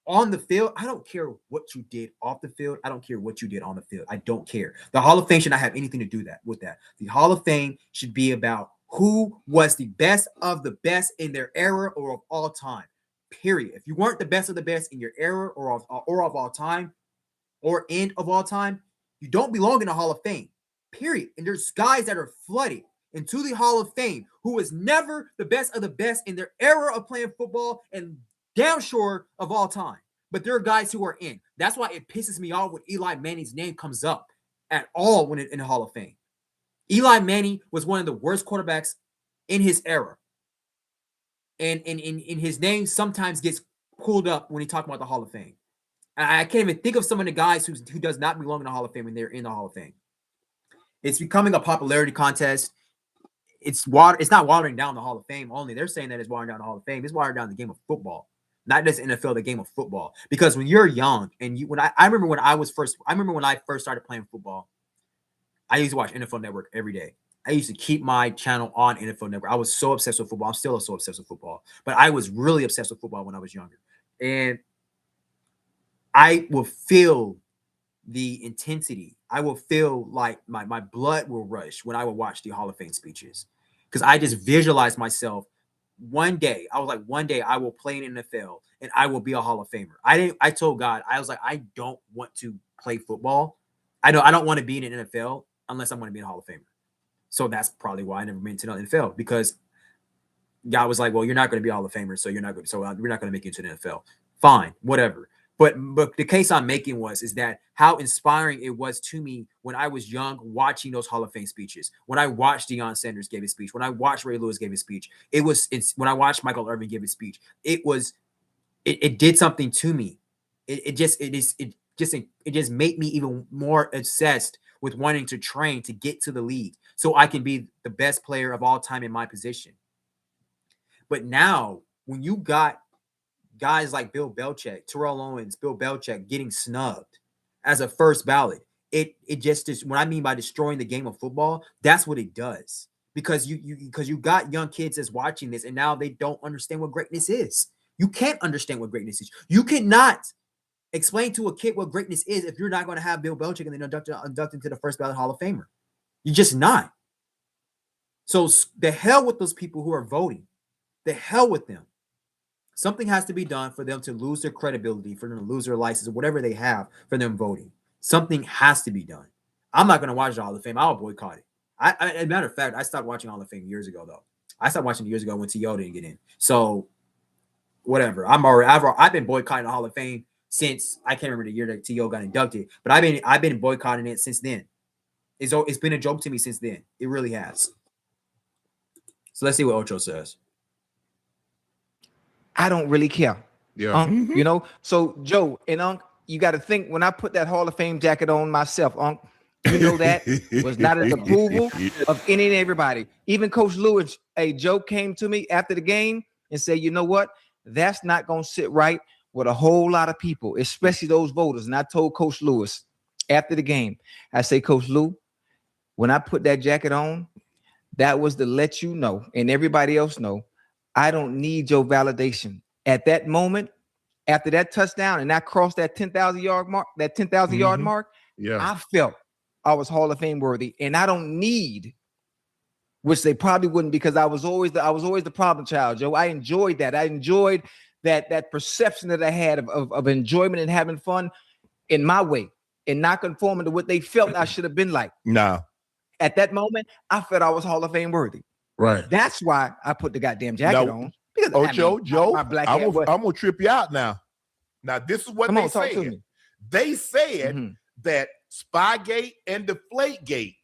on the field, I don't care what you did off the field. I don't care what you did on the field. I don't care. The Hall of Fame should not have anything to do with that. The Hall of Fame should be about who was the best of the best in their era or of all time. Period. If you weren't the best of the best in your era or of all time or end of all time, you don't belong in the Hall of Fame. Period. And there's guys that are flooded into the Hall of Fame who was never the best of the best in their era of playing football and damn sure of all time. But there are guys who are in. That's why it pisses me off when Eli Manning's name comes up at all when in the Hall of Fame. Eli Manning was one of the worst quarterbacks in his era. And in his name sometimes gets pulled up when he talks about the Hall of Fame. I can't even think of some of the guys who does not belong in the Hall of Fame when they're in the Hall of Fame. It's becoming a popularity contest. It's not watering down the Hall of Fame only. They're saying that it's watering down the Hall of Fame. It's watering down the game of football, not just NFL, the game of football. Because when you're young and I remember when I first started playing football, I used to watch NFL Network every day. I used to keep my channel on NFL Network. I was so obsessed with football. I'm still so obsessed with football, but I was really obsessed with football when I was younger. And I will feel the intensity. I will feel like my blood will rush when I would watch the Hall of Fame speeches because I just visualized myself one day. I was like, one day I will play in NFL and I will be a Hall of Famer. I told God, I was like, I don't want to play football. I don't want to be in an NFL unless I'm going to be a Hall of Famer. So that's probably why I never made it to the NFL because God was like, well, you're not going to be a Hall of Famer, so we're not going to make you into the NFL. Fine, whatever. But the case I'm making is that how inspiring it was to me when I was young watching those Hall of Fame speeches. When I watched Deion Sanders give his speech, when I watched Ray Lewis give his speech, when I watched Michael Irvin give his speech, it did something to me. It just made me even more obsessed with wanting to train to get to the league so I can be the best player of all time in my position. But now when you got guys like Bill Belichick, Terrell Owens, Bill Belichick getting snubbed as a first ballot, it just is what I mean by destroying the game of football. That's what it does because you got young kids that's watching this and now they don't understand what greatness is. You can't understand what greatness is. You cannot explain to a kid what greatness is if you're not going to have Bill Belichick and then induct into the first ballot Hall of Famer. You're just not. So the hell with those people who are voting. The hell with them. Something has to be done for them to lose their credibility, for them to lose their license, or whatever they have for them voting. Something has to be done. I'm not going to watch the Hall of Fame. I'll boycott it. As a matter of fact, I stopped watching Hall of Fame years ago, though. I stopped watching it years ago when T.O. didn't get in. So, whatever. I've been boycotting the Hall of Fame since I can't remember the year that T.O. got inducted, but I've been boycotting it since then. It's been a joke to me since then. It really has. So let's see what Ocho says. I don't really care. Yeah. You know, so Joe and you got to think when I put that Hall of Fame jacket on myself, you know that was not an approval of any and everybody. Even Coach Lewis, Joe came to me after the game and said, you know what? That's not going to sit right with a whole lot of people, especially those voters. And I told Coach Lewis after the game, I say, Coach Lou, when I put that jacket on, that was to let you know and everybody else know I don't need your validation. At that moment, after that touchdown and I crossed that 10,000 yard mark, yard mark, Yeah. I felt I was Hall of Fame worthy. And I don't need, which they probably wouldn't because I was always the problem child, Joe. I enjoyed that. I enjoyed that perception that I had of enjoyment and having fun in my way and not conforming to what they felt I should have been like. No. At that moment, I felt I was Hall of Fame worthy. Right. That's why I put the goddamn jacket on. Because, Joe, my black I'm hair, gonna trip you out now. Now, this is what they said. They said that Spygate and Deflategate.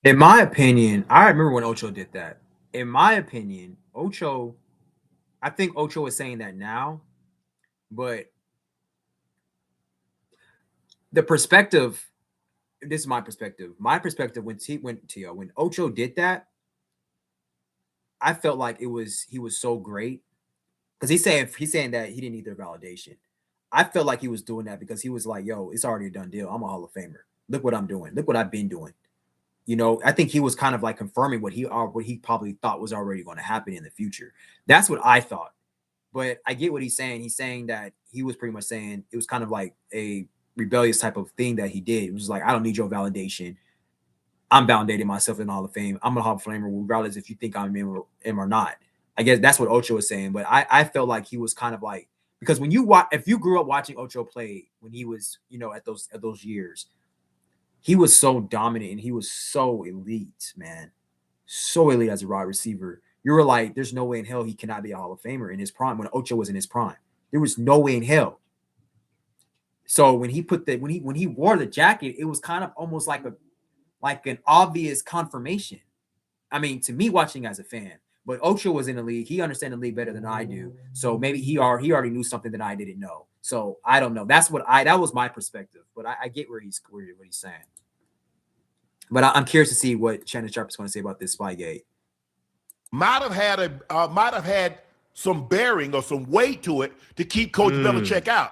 In my opinion, I remember when Ocho did that. In my opinion, I think Ocho is saying that now, but the perspective this is my perspective. My perspective when Ocho did that, I felt like he was so great because he's saying that he didn't need their validation. I felt like he was doing that because he was like, "Yo, it's already a done deal. I'm a Hall of Famer. Look what I'm doing. Look what I've been doing." You know, I think he was kind of like confirming what he probably thought was already going to happen in the future. That's what I thought. But I get what he's saying. He's saying that he was pretty much saying it was kind of like a rebellious type of thing that he did. It was like, I don't need your validation. I'm validating myself in the Hall of Fame. I'm a Hall of Famer, regardless if you think I'm him or not. I guess that's what Ocho was saying. But I felt like he was kind of like, because when you watch, if you grew up watching Ocho play when he was, you know, at those years, he was so dominant and he was so elite, man. So elite as a wide receiver. You were like, there's no way in hell he cannot be a Hall of Famer in his prime when Ocho was in his prime. There was no way in hell. So when he when he wore the jacket, it was kind of almost like an obvious confirmation. I mean, to me watching as a fan, but Ocho was in the league. He understands the league better than I do. So maybe he already knew something that I didn't know. So I don't know. That was my perspective, but I get what he's saying. But I'm curious to see what Shannon Sharpe is going to say about this Spygate. Might have had some bearing or some weight to it to keep Coach Belichick out.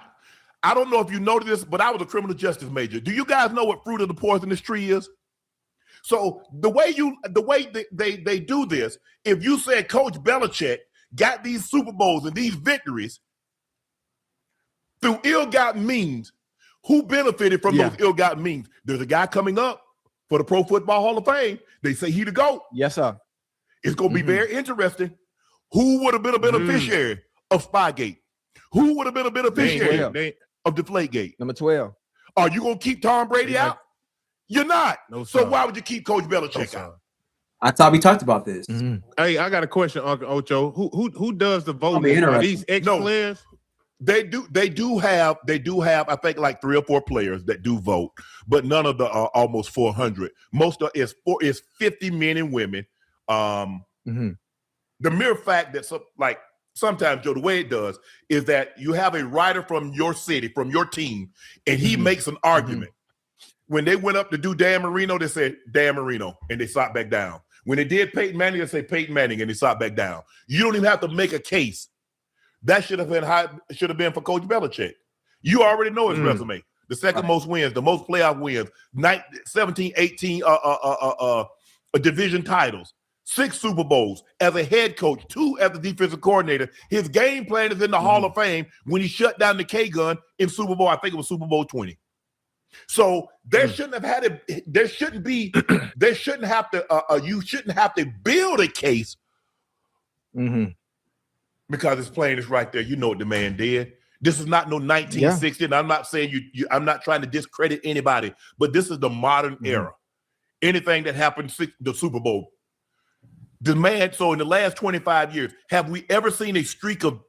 I don't know if you noticed this, but I was a criminal justice major. Do you guys know what fruit of the poisonous tree is? So the way they do this, if you said Coach Belichick got these Super Bowls and these victories through ill-gotten means, who benefited from those ill-gotten means? There's a guy coming up for the Pro Football Hall of Fame. They say he the GOAT. Yes, sir. It's going to be very interesting. Who would have been a beneficiary of Spygate? Who would have been a beneficiary of Deflategate? Number 12. Are you going to keep Tom Brady out? You're not. No, so why would you keep Coach Belichick out? I thought we talked about this. Hey, I got a question, Uncle Ocho. Who does the I'll voting? be Are interested. these ex-players? They do have I think like 3 or 4 players that do vote, but none of the almost 400. Most of is 50 men and women. The mere fact that sometimes, Joe, the way it does is that you have a writer from your city, from your team, and he makes an argument. When they went up to do Dan Marino, they said Dan Marino, and they sat back down. When they did Peyton Manning, they said Peyton Manning, and they sat back down. You don't even have to make a case. That should have been for Coach Belichick. You already know his resume. The second most wins, the most playoff wins, 17, 18 division titles, 6 Super Bowls as a head coach, 2 as a defensive coordinator. His game plan is in the Hall of Fame when he shut down the K-gun in Super Bowl, I think it was Super Bowl 20. So there shouldn't have had it. There shouldn't have to. You shouldn't have to build a case because it's plain. It's right there. You know what the man did. This is not no 1960. And I'm not saying I'm not trying to discredit anybody, but this is the modern era. Anything that happened, the Super Bowl. The man. So in the last 25 years, have we ever seen a streak of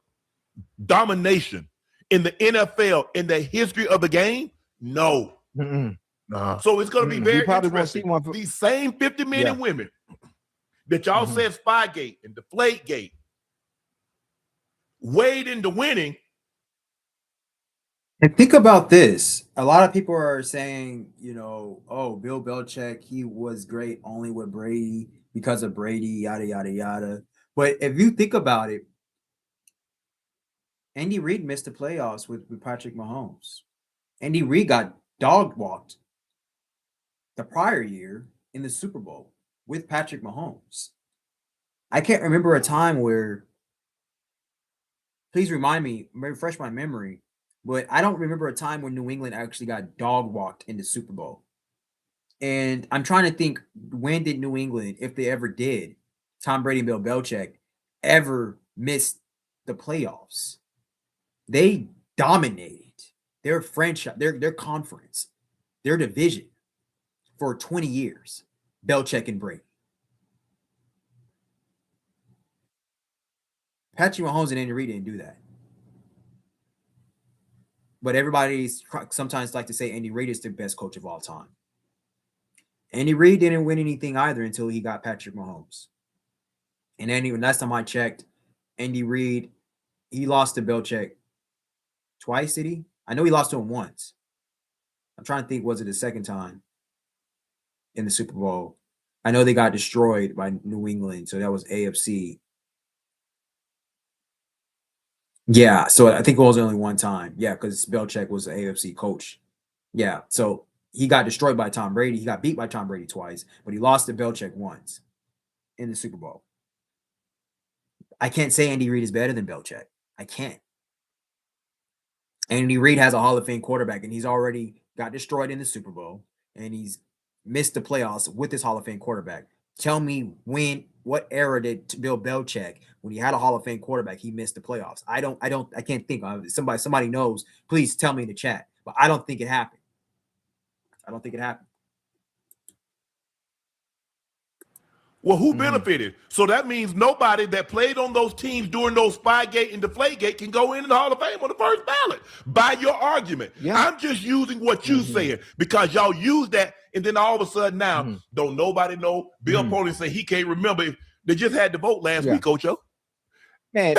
domination in the NFL in the history of the game? No. So it's going to be very interesting. These same 50 men and women that y'all said Spygate and Deflategate weighed into winning. And think about this. A lot of people are saying, oh, Bill Belichick, he was great only with Brady because of Brady, yada, yada, yada. But if you think about it, Andy Reid missed the playoffs with Patrick Mahomes. Andy Reid got dog walked the prior year in the Super Bowl with Patrick Mahomes. I can't remember a time where, please remind me, refresh my memory, but I don't remember a time when New England actually got dog walked in the Super Bowl. And I'm trying to think, when did New England, if they ever did, Tom Brady and Bill Belichick, ever missed the playoffs? They dominated their franchise, their conference, their division for 20 years. Belichick and Brady. Patrick Mahomes and Andy Reid didn't do that. But everybody sometimes like to say Andy Reid is the best coach of all time. Andy Reid didn't win anything either until he got Patrick Mahomes. And last time I checked, Andy Reid, he lost to Belichick twice, did he? I know he lost to him once. I'm trying to think, was it the second time? in the Super Bowl. I know they got destroyed by New England, so that was AFC. Yeah, so I think it was only one time. Yeah, because Belichick was an AFC coach. Yeah, so he got destroyed by Tom Brady. He got beat by Tom Brady twice, but he lost to Belichick once in the Super Bowl. I can't say Andy Reid is better than Belichick. I can't. Andy Reid has a Hall of Fame quarterback, and he's already got destroyed in the Super Bowl, and he's missed the playoffs with his Hall of Fame quarterback. Tell me what era did Bill Belichick, when he had a Hall of Fame quarterback, he missed the playoffs? I can't think of it. Somebody knows, please tell me in the chat. But I don't think it happened. I don't think it happened. Well, who benefited? So that means nobody that played on those teams during those Spygate and Deflategate can go in the Hall of Fame on the first ballot by your argument. Yeah. I'm just using what you said because y'all use that, and then all of a sudden now, don't nobody know. Bill Polian say he can't remember. They just had the vote last week, Ocho. Man,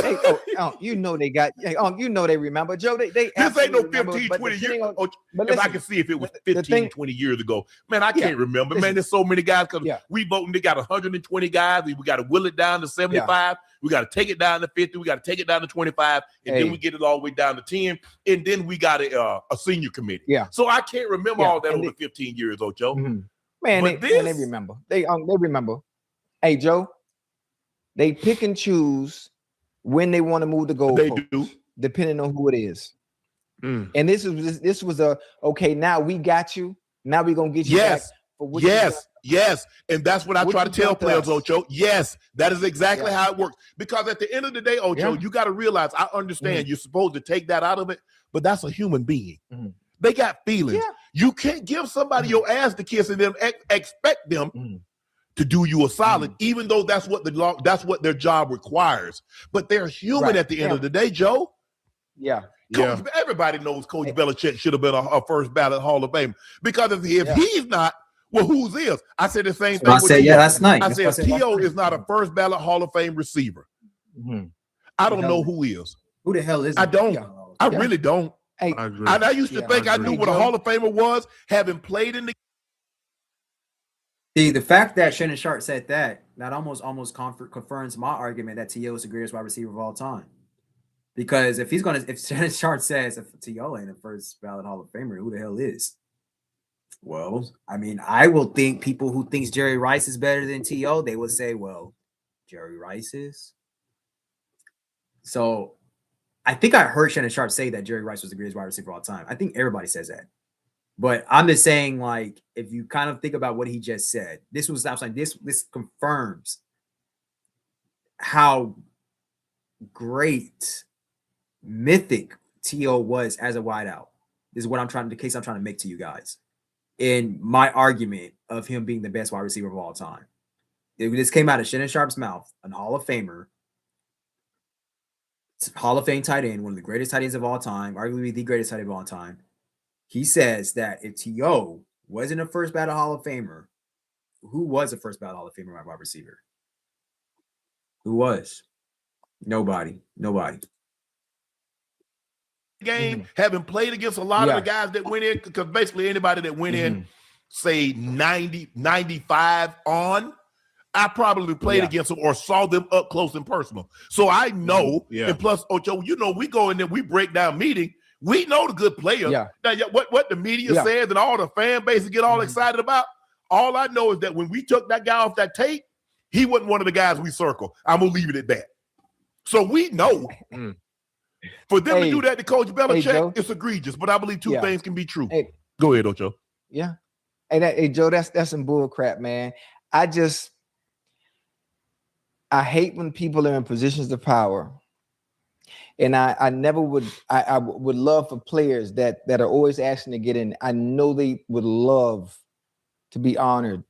you know they got, you know they remember. Joe, they this ain't no remember, 15, 20 years. But if I can see if it was 15, 20 years ago. Man, I can't remember. Man, there's so many guys because we voting. They got 120 guys. We got to will it down to 75. We got to take it down to 50. We got to take it down to 25. And then we get it all the way down to 10. And then we got a senior committee. Yeah. So I can't remember all that over 15 years, Ocho. Man, but they remember. They remember. Hey, Joe, they pick and choose when they want to move the goalposts, They do, depending on who it is. And this was a okay. Now we got you. Now we're gonna get you back. For what yes, and that's what I try to tell players, us. Ocho. Yes, that is exactly how it works. Because at the end of the day, Ocho, you got to realize. I understand you're supposed to take that out of it, but that's a human being. They got feelings. You can't give somebody your ass to kiss and then expect them to do you a solid, even though that's what that's what their job requires. But they're human at the end of the day, Joe. Coach, everybody knows Coach Belichick should have been a first ballot Hall of Fame because if he's not, well, who's is? I said the same thing. I said, that's nice. I said T.O. is not a first ballot Hall of Fame receiver. I don't know who is. Who the hell is? I don't. I really don't. Hey, I used to think I knew what a Hall of Famer was, having played in the. See, the fact that Shannon Sharp said that almost confirms my argument that T.O. is the greatest wide receiver of all time. Because if Shannon Sharp says if T.O. ain't a first ballot Hall of Famer, who the hell is? Well, I mean, I will think people who thinks Jerry Rice is better than T.O., they would say, well, Jerry Rice is. So I think I heard Shannon Sharp say that Jerry Rice was the greatest wide receiver of all time. I think everybody says that. But I'm just saying, like, if you kind of think about what he just said, this confirms how great, mythic T.O. was as a wideout. This is what I'm trying to make to you guys in my argument of him being the best wide receiver of all time. This came out of Shannon Sharp's mouth, an Hall of Famer, Hall of Fame tight end, one of the greatest tight ends of all time, arguably the greatest tight end of all time. He says that if T.O. wasn't a first ballot Hall of Famer, who was a first ballot Hall of Famer wide receiver? Who was? Nobody. Game, having played against a lot of the guys that went in, because basically anybody that went in, say 90, 95 on, I probably played against them or saw them up close and personal. So I know, and plus, Ocho, we go in there, we break down meeting. We know the good players. Now, what the media says and all the fan base get all excited about, all I know is that when we took that guy off that tape, he wasn't one of the guys we circle. I'm going to leave it at that. So we know. For them to do that to Coach Belichick, it's egregious. But I believe two things can be true. Go ahead, Ocho. Yeah. Hey, Joe, that's some bull crap, man. I hate when people are in positions of power. And I would love for players that are always asking to get in. I know they would love to be honored,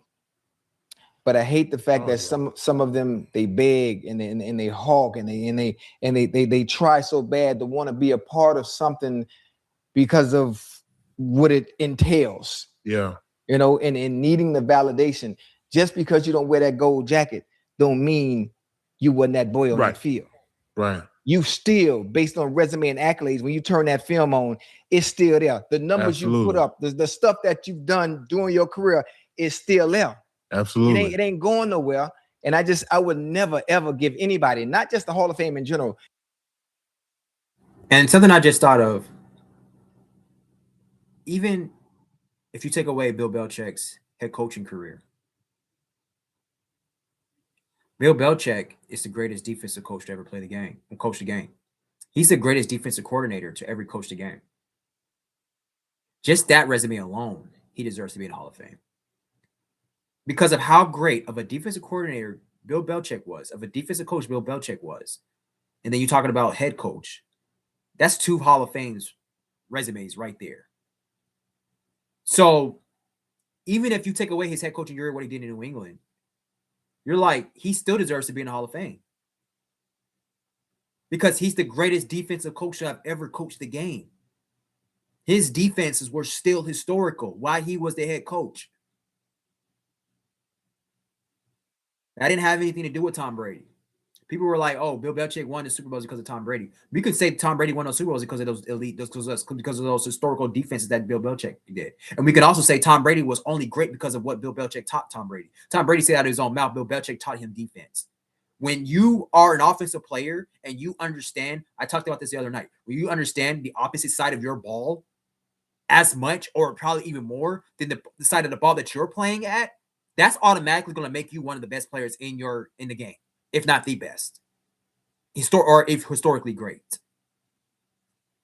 but I hate the fact that some of them, they beg and they hawk and they try so bad to want to be a part of something because of what it entails. And needing the validation. Just because you don't wear that gold jacket don't mean you wasn't that boy on that field. You still, based on resume and accolades, when you turn that film on, it's still there. The numbers you put up, the stuff that you've done during your career, is still there. Absolutely. It ain't going nowhere. And I would never ever give anybody, not just the Hall of Fame in general. And something I just thought of, even if you take away Bill Belichick's head coaching career, Bill Belichick is the greatest defensive coach to ever play the game and coach the game. He's the greatest defensive coordinator to ever coach the game. Just that resume alone, he deserves to be in the Hall of Fame. Because of how great of a defensive coordinator Bill Belichick was, of a defensive coach Bill Belichick was, and then you're talking about head coach. That's 2 Hall of Fame's resumes right there. So even if you take away his head coaching career, what he did in New England, you're like, he still deserves to be in the Hall of Fame. Because he's the greatest defensive coach to have ever coached the game. His defenses were still historical while he was the head coach. That didn't have anything to do with Tom Brady. People were like, "Oh, Bill Belichick won the Super Bowls because of Tom Brady." We could say Tom Brady won those Super Bowls because of those elite, because of those historical defenses that Bill Belichick did. And we could also say Tom Brady was only great because of what Bill Belichick taught Tom Brady. Tom Brady said out of his own mouth, Bill Belichick taught him defense. When you are an offensive player and you understand, I talked about this the other night, when you understand the opposite side of your ball as much or probably even more than the side of the ball that you're playing at, that's automatically going to make you one of the best players in the game, if not the best, historically great.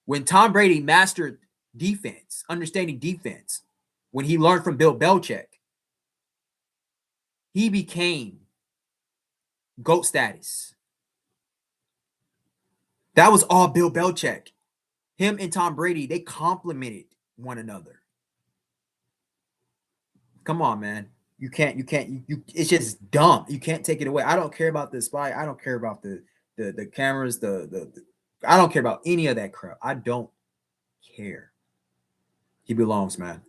When Tom Brady mastered defense, understanding defense, when he learned from Bill Belichick, he became GOAT status. That was all Bill Belichick. Him and Tom Brady, they complemented one another. Come on, man. You can't, it's just dumb. You can't take it away. I don't care about the spy. I don't care about the cameras, I don't care about any of that crap. I don't care. He belongs, man.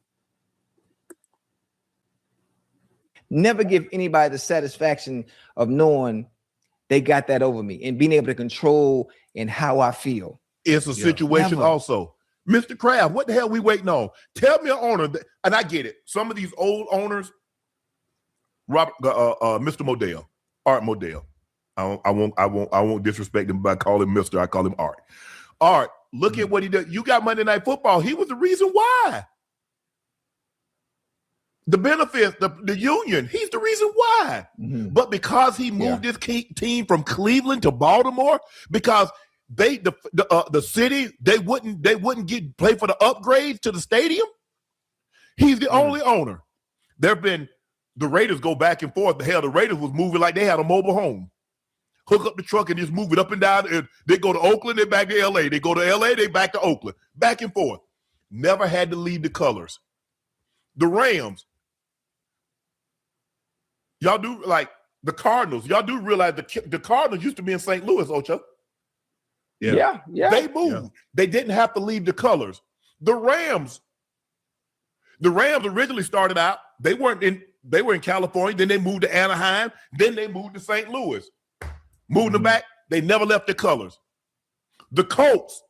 Never give anybody the satisfaction of knowing they got that over me and being able to control and how I feel. It's a situation Never. also. Mr. Kraft, what the hell we waiting on? Tell me an owner, and I get it. Some of these old owners, Mr. Modell, Art Modell. I won't disrespect him by calling him Mr. I call him Art. Art, look at what he did. You got Monday Night Football. He was the reason why. The benefits, the union, he's the reason why. Mm-hmm. But because he moved this team from Cleveland to Baltimore, because the city, they wouldn't play for the upgrades to the stadium. He's the only owner. There've been the Raiders go back and forth. The hell, the Raiders was moving like they had a mobile home. Hook up the truck and just move it up and down. And they go to Oakland, they back to LA. They go to LA, they back to Oakland. Back and forth. Never had to leave the colors. The Rams. Y'all do like the Cardinals. Y'all do realize the Cardinals used to be in St. Louis, Ocho. Yeah. They moved. Yeah. They didn't have to leave the colors. The Rams originally started out, they were in California, then they moved to Anaheim, then they moved to St. Louis. Moving them back, they never left the colors. The Colts,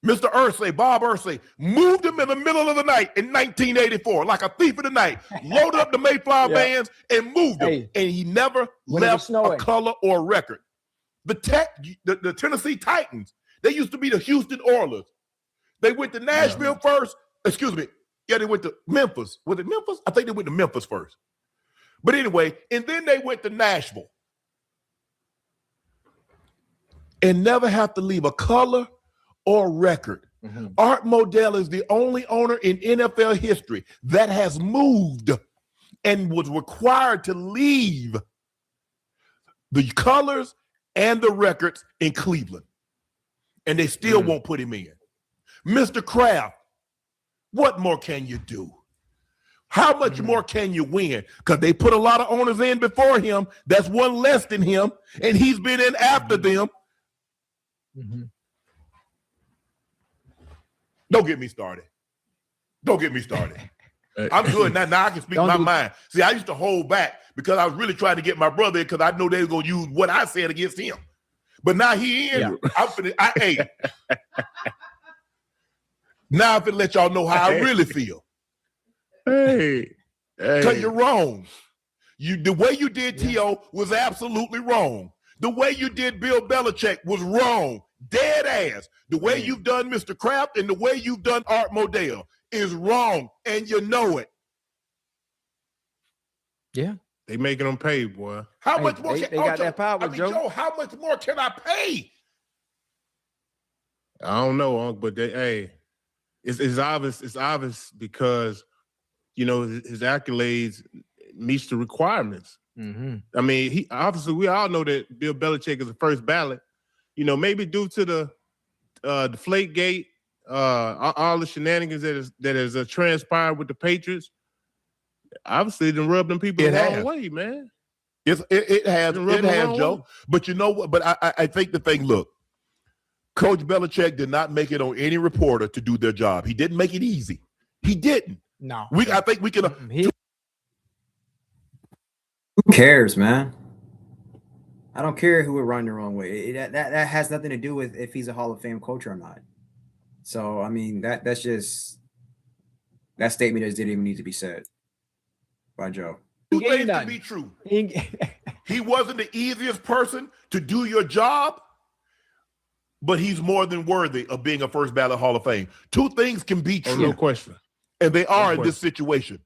Mr. Irsay, Bob Irsay, moved them in the middle of the night in 1984, like a thief in the night, loaded up the Mayflower bands and moved them. And he never left a color or a record. The Tennessee Titans, they used to be the Houston Oilers. They went to Nashville first. Excuse me. Yeah, they went to Memphis. Was it Memphis? I think they went to Memphis first. But anyway, and then they went to Nashville. And never have to leave a color or record. Mm-hmm. Art Modell is the only owner in NFL history that has moved and was required to leave the colors and the records in Cleveland. And they still won't put him in. Mr. Kraft, what more can you do? How much more can you win? Because they put a lot of owners in before him. That's one less than him. And he's been in after them. Mm-hmm. Don't get me started. I'm good now. Now I can speak my mind. See, I used to hold back because I was really trying to get my brother in because I know they were going to use what I said against him. But now he in. Yeah. Now I'm finna let y'all know how I really feel. Hey. Because Hey, you're wrong. The way you did T.O. was absolutely wrong. The way you did Bill Belichick was wrong. Dead ass. The way Man. you've done Mr. Kraft and the way you've done Art Modell is wrong, and you know it. Yeah. they making them pay, boy. How Hey, much more? they got that power, I mean, Joe. Joe, how much more can I pay? I don't know, Unc, but it's obvious. It's obvious because his accolades meets the requirements. Mm-hmm. I mean, we all know that Bill Belichick is the first ballot. Maybe due to the Deflategate, all the shenanigans that has transpired with the Patriots. Obviously, it done rubbed them people It the wrong has. way, man. It has, Been rubbing the wrong Joe. way. But you know what? But I think the thing, look, Coach Belichick did not make it on any reporter to do their job. He didn't make it easy. He didn't. No. I think we can. He- Who cares, man? I don't care who would run the wrong way. That has nothing to do with if he's a Hall of Fame coach or not. So I mean that's just that statement just didn't even need to be said by Joe. Two He ain't things nothing. to be true. he- He wasn't the easiest person to do your job, but he's more than worthy of being a first ballot Hall of Fame. Two things can be Oh, true, no question. and they are in question. this situation.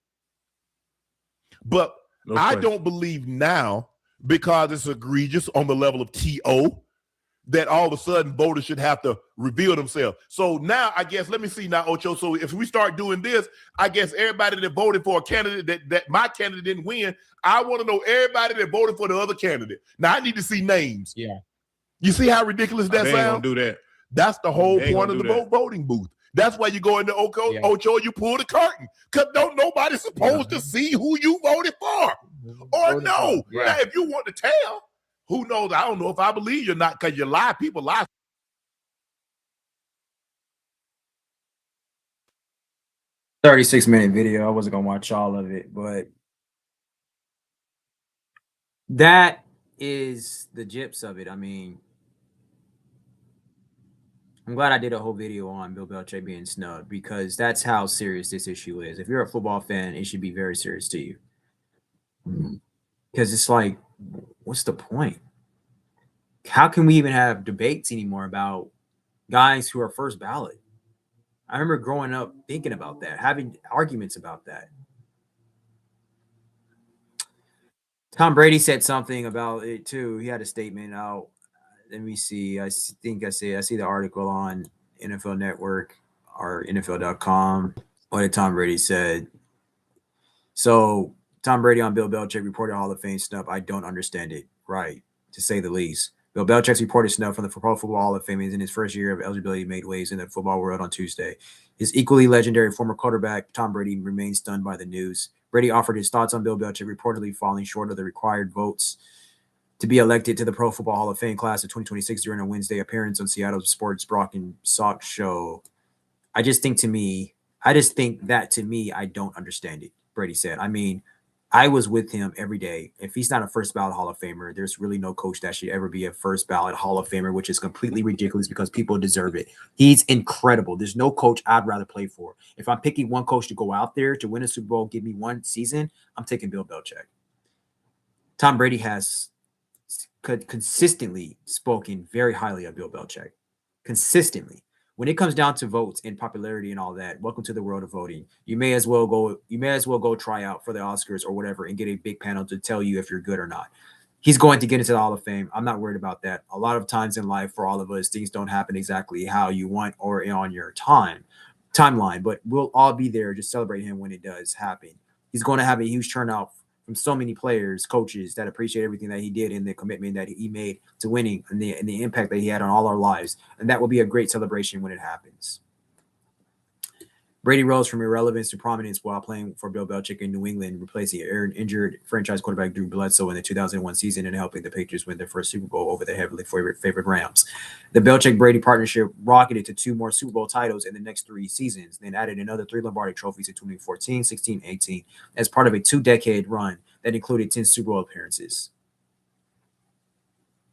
But No I question. don't believe now, because it's egregious on the level of T.O., that all of a sudden voters should have to reveal themselves. So now, I guess, let me see now, Ocho. So if we start doing this, I guess everybody that voted for a candidate that my candidate didn't win, I want to know everybody that voted for the other candidate. Now I need to see names. Yeah. You see how ridiculous that They ain't gonna sounds? do that. That's the whole They ain't point of gonna the do that. voting booth. That's why you go into Yeah. Ocho, you pull the curtain. Because don't nobody supposed to see who you voted for. Or no. Yeah. Now, if you want to tell, who knows? I don't know if I believe you or not, because you lie. People lie. 36-minute video. I wasn't gonna watch all of it, but that is the gyps of it. I mean, I'm glad I did a whole video on Bill Belichick being snubbed because that's how serious this issue is. If you're a football fan, it should be very serious to you. Because it's like, what's the point? How can we even have debates anymore about guys who are first ballot? I remember growing up thinking about that, having arguments about that. Tom Brady said something about it too. He had a statement out. Let me see. I see the article on NFL Network or NFL.com. What did Tom Brady said? So Tom Brady on Bill Belichick reported Hall of Fame snub. I don't understand it. Right, to say the least. Bill Belichick's reported snub from the Pro Football Hall of Fame is in his first year of eligibility made waves in the football world on Tuesday. His equally legendary former quarterback, Tom Brady, remains stunned by the news. Brady offered his thoughts on Bill Belichick, reportedly falling short of the required votes to be elected to the Pro Football Hall of Fame class of 2026 during a Wednesday appearance on Seattle's Sports Brock and Salk show. I just think that to me, I don't understand it, Brady said. I mean, I was with him every day. If he's not a first ballot Hall of Famer, there's really no coach that should ever be a first ballot Hall of Famer, which is completely ridiculous because people deserve it. He's incredible. There's no coach I'd rather play for. If I'm picking one coach to go out there to win a Super Bowl, give me one season, I'm taking Bill Belichick. Tom Brady has consistently spoken very highly of Bill Belichick. Consistently. When it comes down to votes and popularity and all that, welcome to the world of voting. You may as well go try out for the Oscars or whatever and get a big panel to tell you if you're good or not. He's going to get into the Hall of Fame. I'm not worried about that. A lot of times in life for all of us, things don't happen exactly how you want or on your timeline, but we'll all be there to celebrate him when it does happen. He's going to have a huge turnout from so many players, coaches that appreciate everything that he did and the commitment that he made to winning and the impact that he had on all our lives. And that will be a great celebration when it happens. Brady rose from irrelevance to prominence while playing for Bill Belichick in New England, replacing injured franchise quarterback Drew Bledsoe in the 2001 season and helping the Patriots win their first Super Bowl over the heavily favored Rams. The Belichick-Brady partnership rocketed to 2 more Super Bowl titles in the next 3 seasons, then added another 3 Lombardi trophies in 2014, 16, 18 as part of a 2-decade run that included 10 Super Bowl appearances.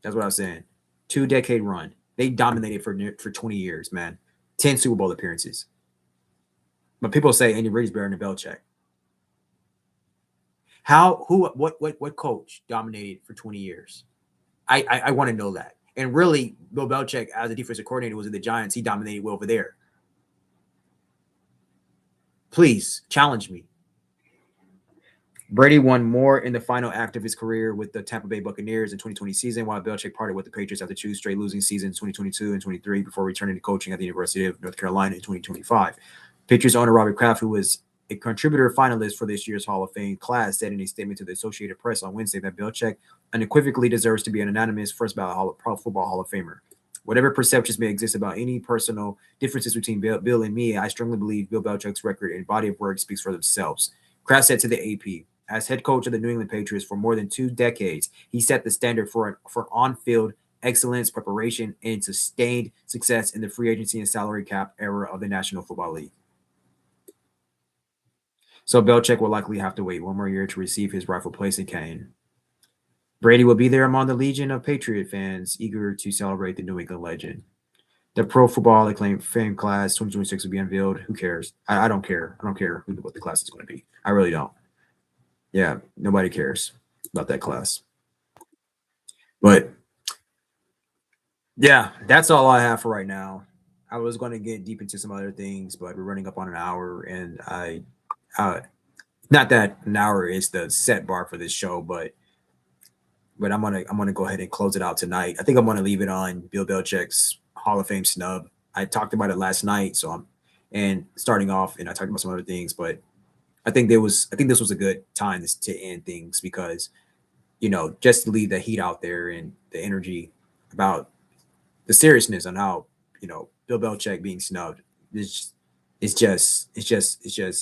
That's what I was saying. 2-decade run. They dominated for 20 years, man. 10 Super Bowl appearances. But people say Andy Reid's better than Belichick. What coach dominated for 20 years? I want to know that. And really, Bill Belichick, as a defensive coordinator, was at the Giants. He dominated well over there. Please challenge me. Brady won more in the final act of his career with the Tampa Bay Buccaneers in 2020 season, while Belichick parted with the Patriots after 2 straight losing seasons, 2022 and 23, before returning to coaching at the University of North Carolina in 2025. Patriots owner Robert Kraft, who was a contributor finalist for this year's Hall of Fame class, said in a statement to the Associated Press on Wednesday that Belichick unequivocally deserves to be an unanimous first ballot Pro Football Hall of Famer. Whatever perceptions may exist about any personal differences between Bill and me, I strongly believe Bill Belichick's record and body of work speaks for themselves. Kraft said to the AP, as head coach of the New England Patriots for more than 2 decades, he set the standard for on-field excellence, preparation, and sustained success in the free agency and salary cap era of the National Football League. So Belichick will likely have to wait 1 more year to receive his rightful place in Canton. Brady will be there among the legion of Patriot fans eager to celebrate the New England legend. The Pro Football Acclaim Fame Class 2026 will be unveiled. Who cares? I don't care. I don't care what the class is going to be. I really don't. Yeah, nobody cares about that class. But yeah, that's all I have for right now. I was going to get deep into some other things, but we're running up on an hour, and not that an hour is the set bar for this show, but I'm gonna go ahead and close it out tonight. I think I'm gonna leave it on Bill Belichick's Hall of Fame snub. I talked about it last night, and starting off, and I talked about some other things, but I think this was a good time to end things because, just to leave the heat out there and the energy about the seriousness on how, Bill Belichick being snubbed it's just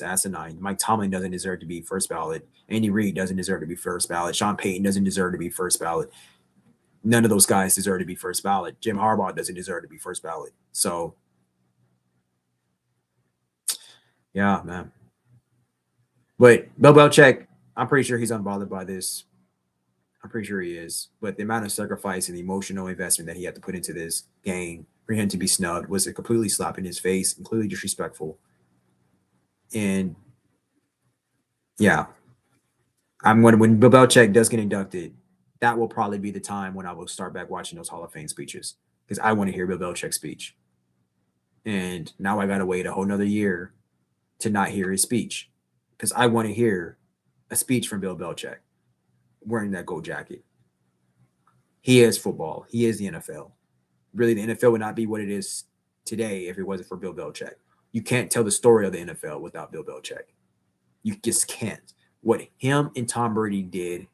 asinine. Mike Tomlin doesn't deserve to be first ballot. Andy Reid doesn't deserve to be first ballot. Sean Payton doesn't deserve to be first ballot. None of those guys deserve to be first ballot. Jim Harbaugh doesn't deserve to be first ballot. So, yeah, man. But Bill Belichick, I'm pretty sure he's unbothered by this. I'm pretty sure he is. But the amount of sacrifice and the emotional investment that he had to put into this game for him to be snubbed was a completely slap in his face, completely disrespectful. And yeah, when Bill Belichick does get inducted, that will probably be the time when I will start back watching those Hall of Fame speeches because I want to hear Bill Belichick's speech. And now I got to wait a whole nother year to not hear his speech because I want to hear a speech from Bill Belichick wearing that gold jacket. He is football. He is the NFL. Really, the NFL would not be what it is today if it wasn't for Bill Belichick. You can't tell the story of the NFL without Bill Belichick. You just can't. What him and Tom Brady did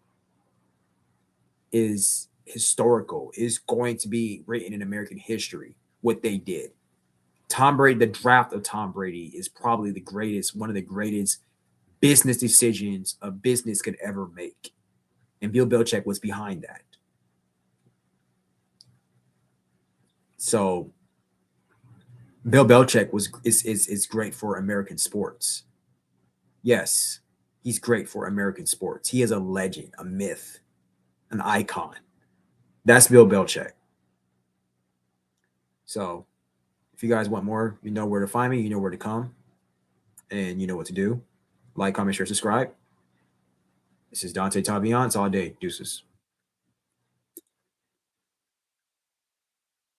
is historical, is going to be written in American history, what they did. Tom Brady, the draft of Tom Brady is probably one of the greatest business decisions a business could ever make. And Bill Belichick was behind that. So Bill Belichick is great for American sports. Yes, he's great for American sports. He is a legend, a myth, an icon. That's Bill Belichick. So if you guys want more, you know where to find me, you know where to come, and you know what to do. Like, comment, share, subscribe. This is Dante Tavion. It's all day. Deuces.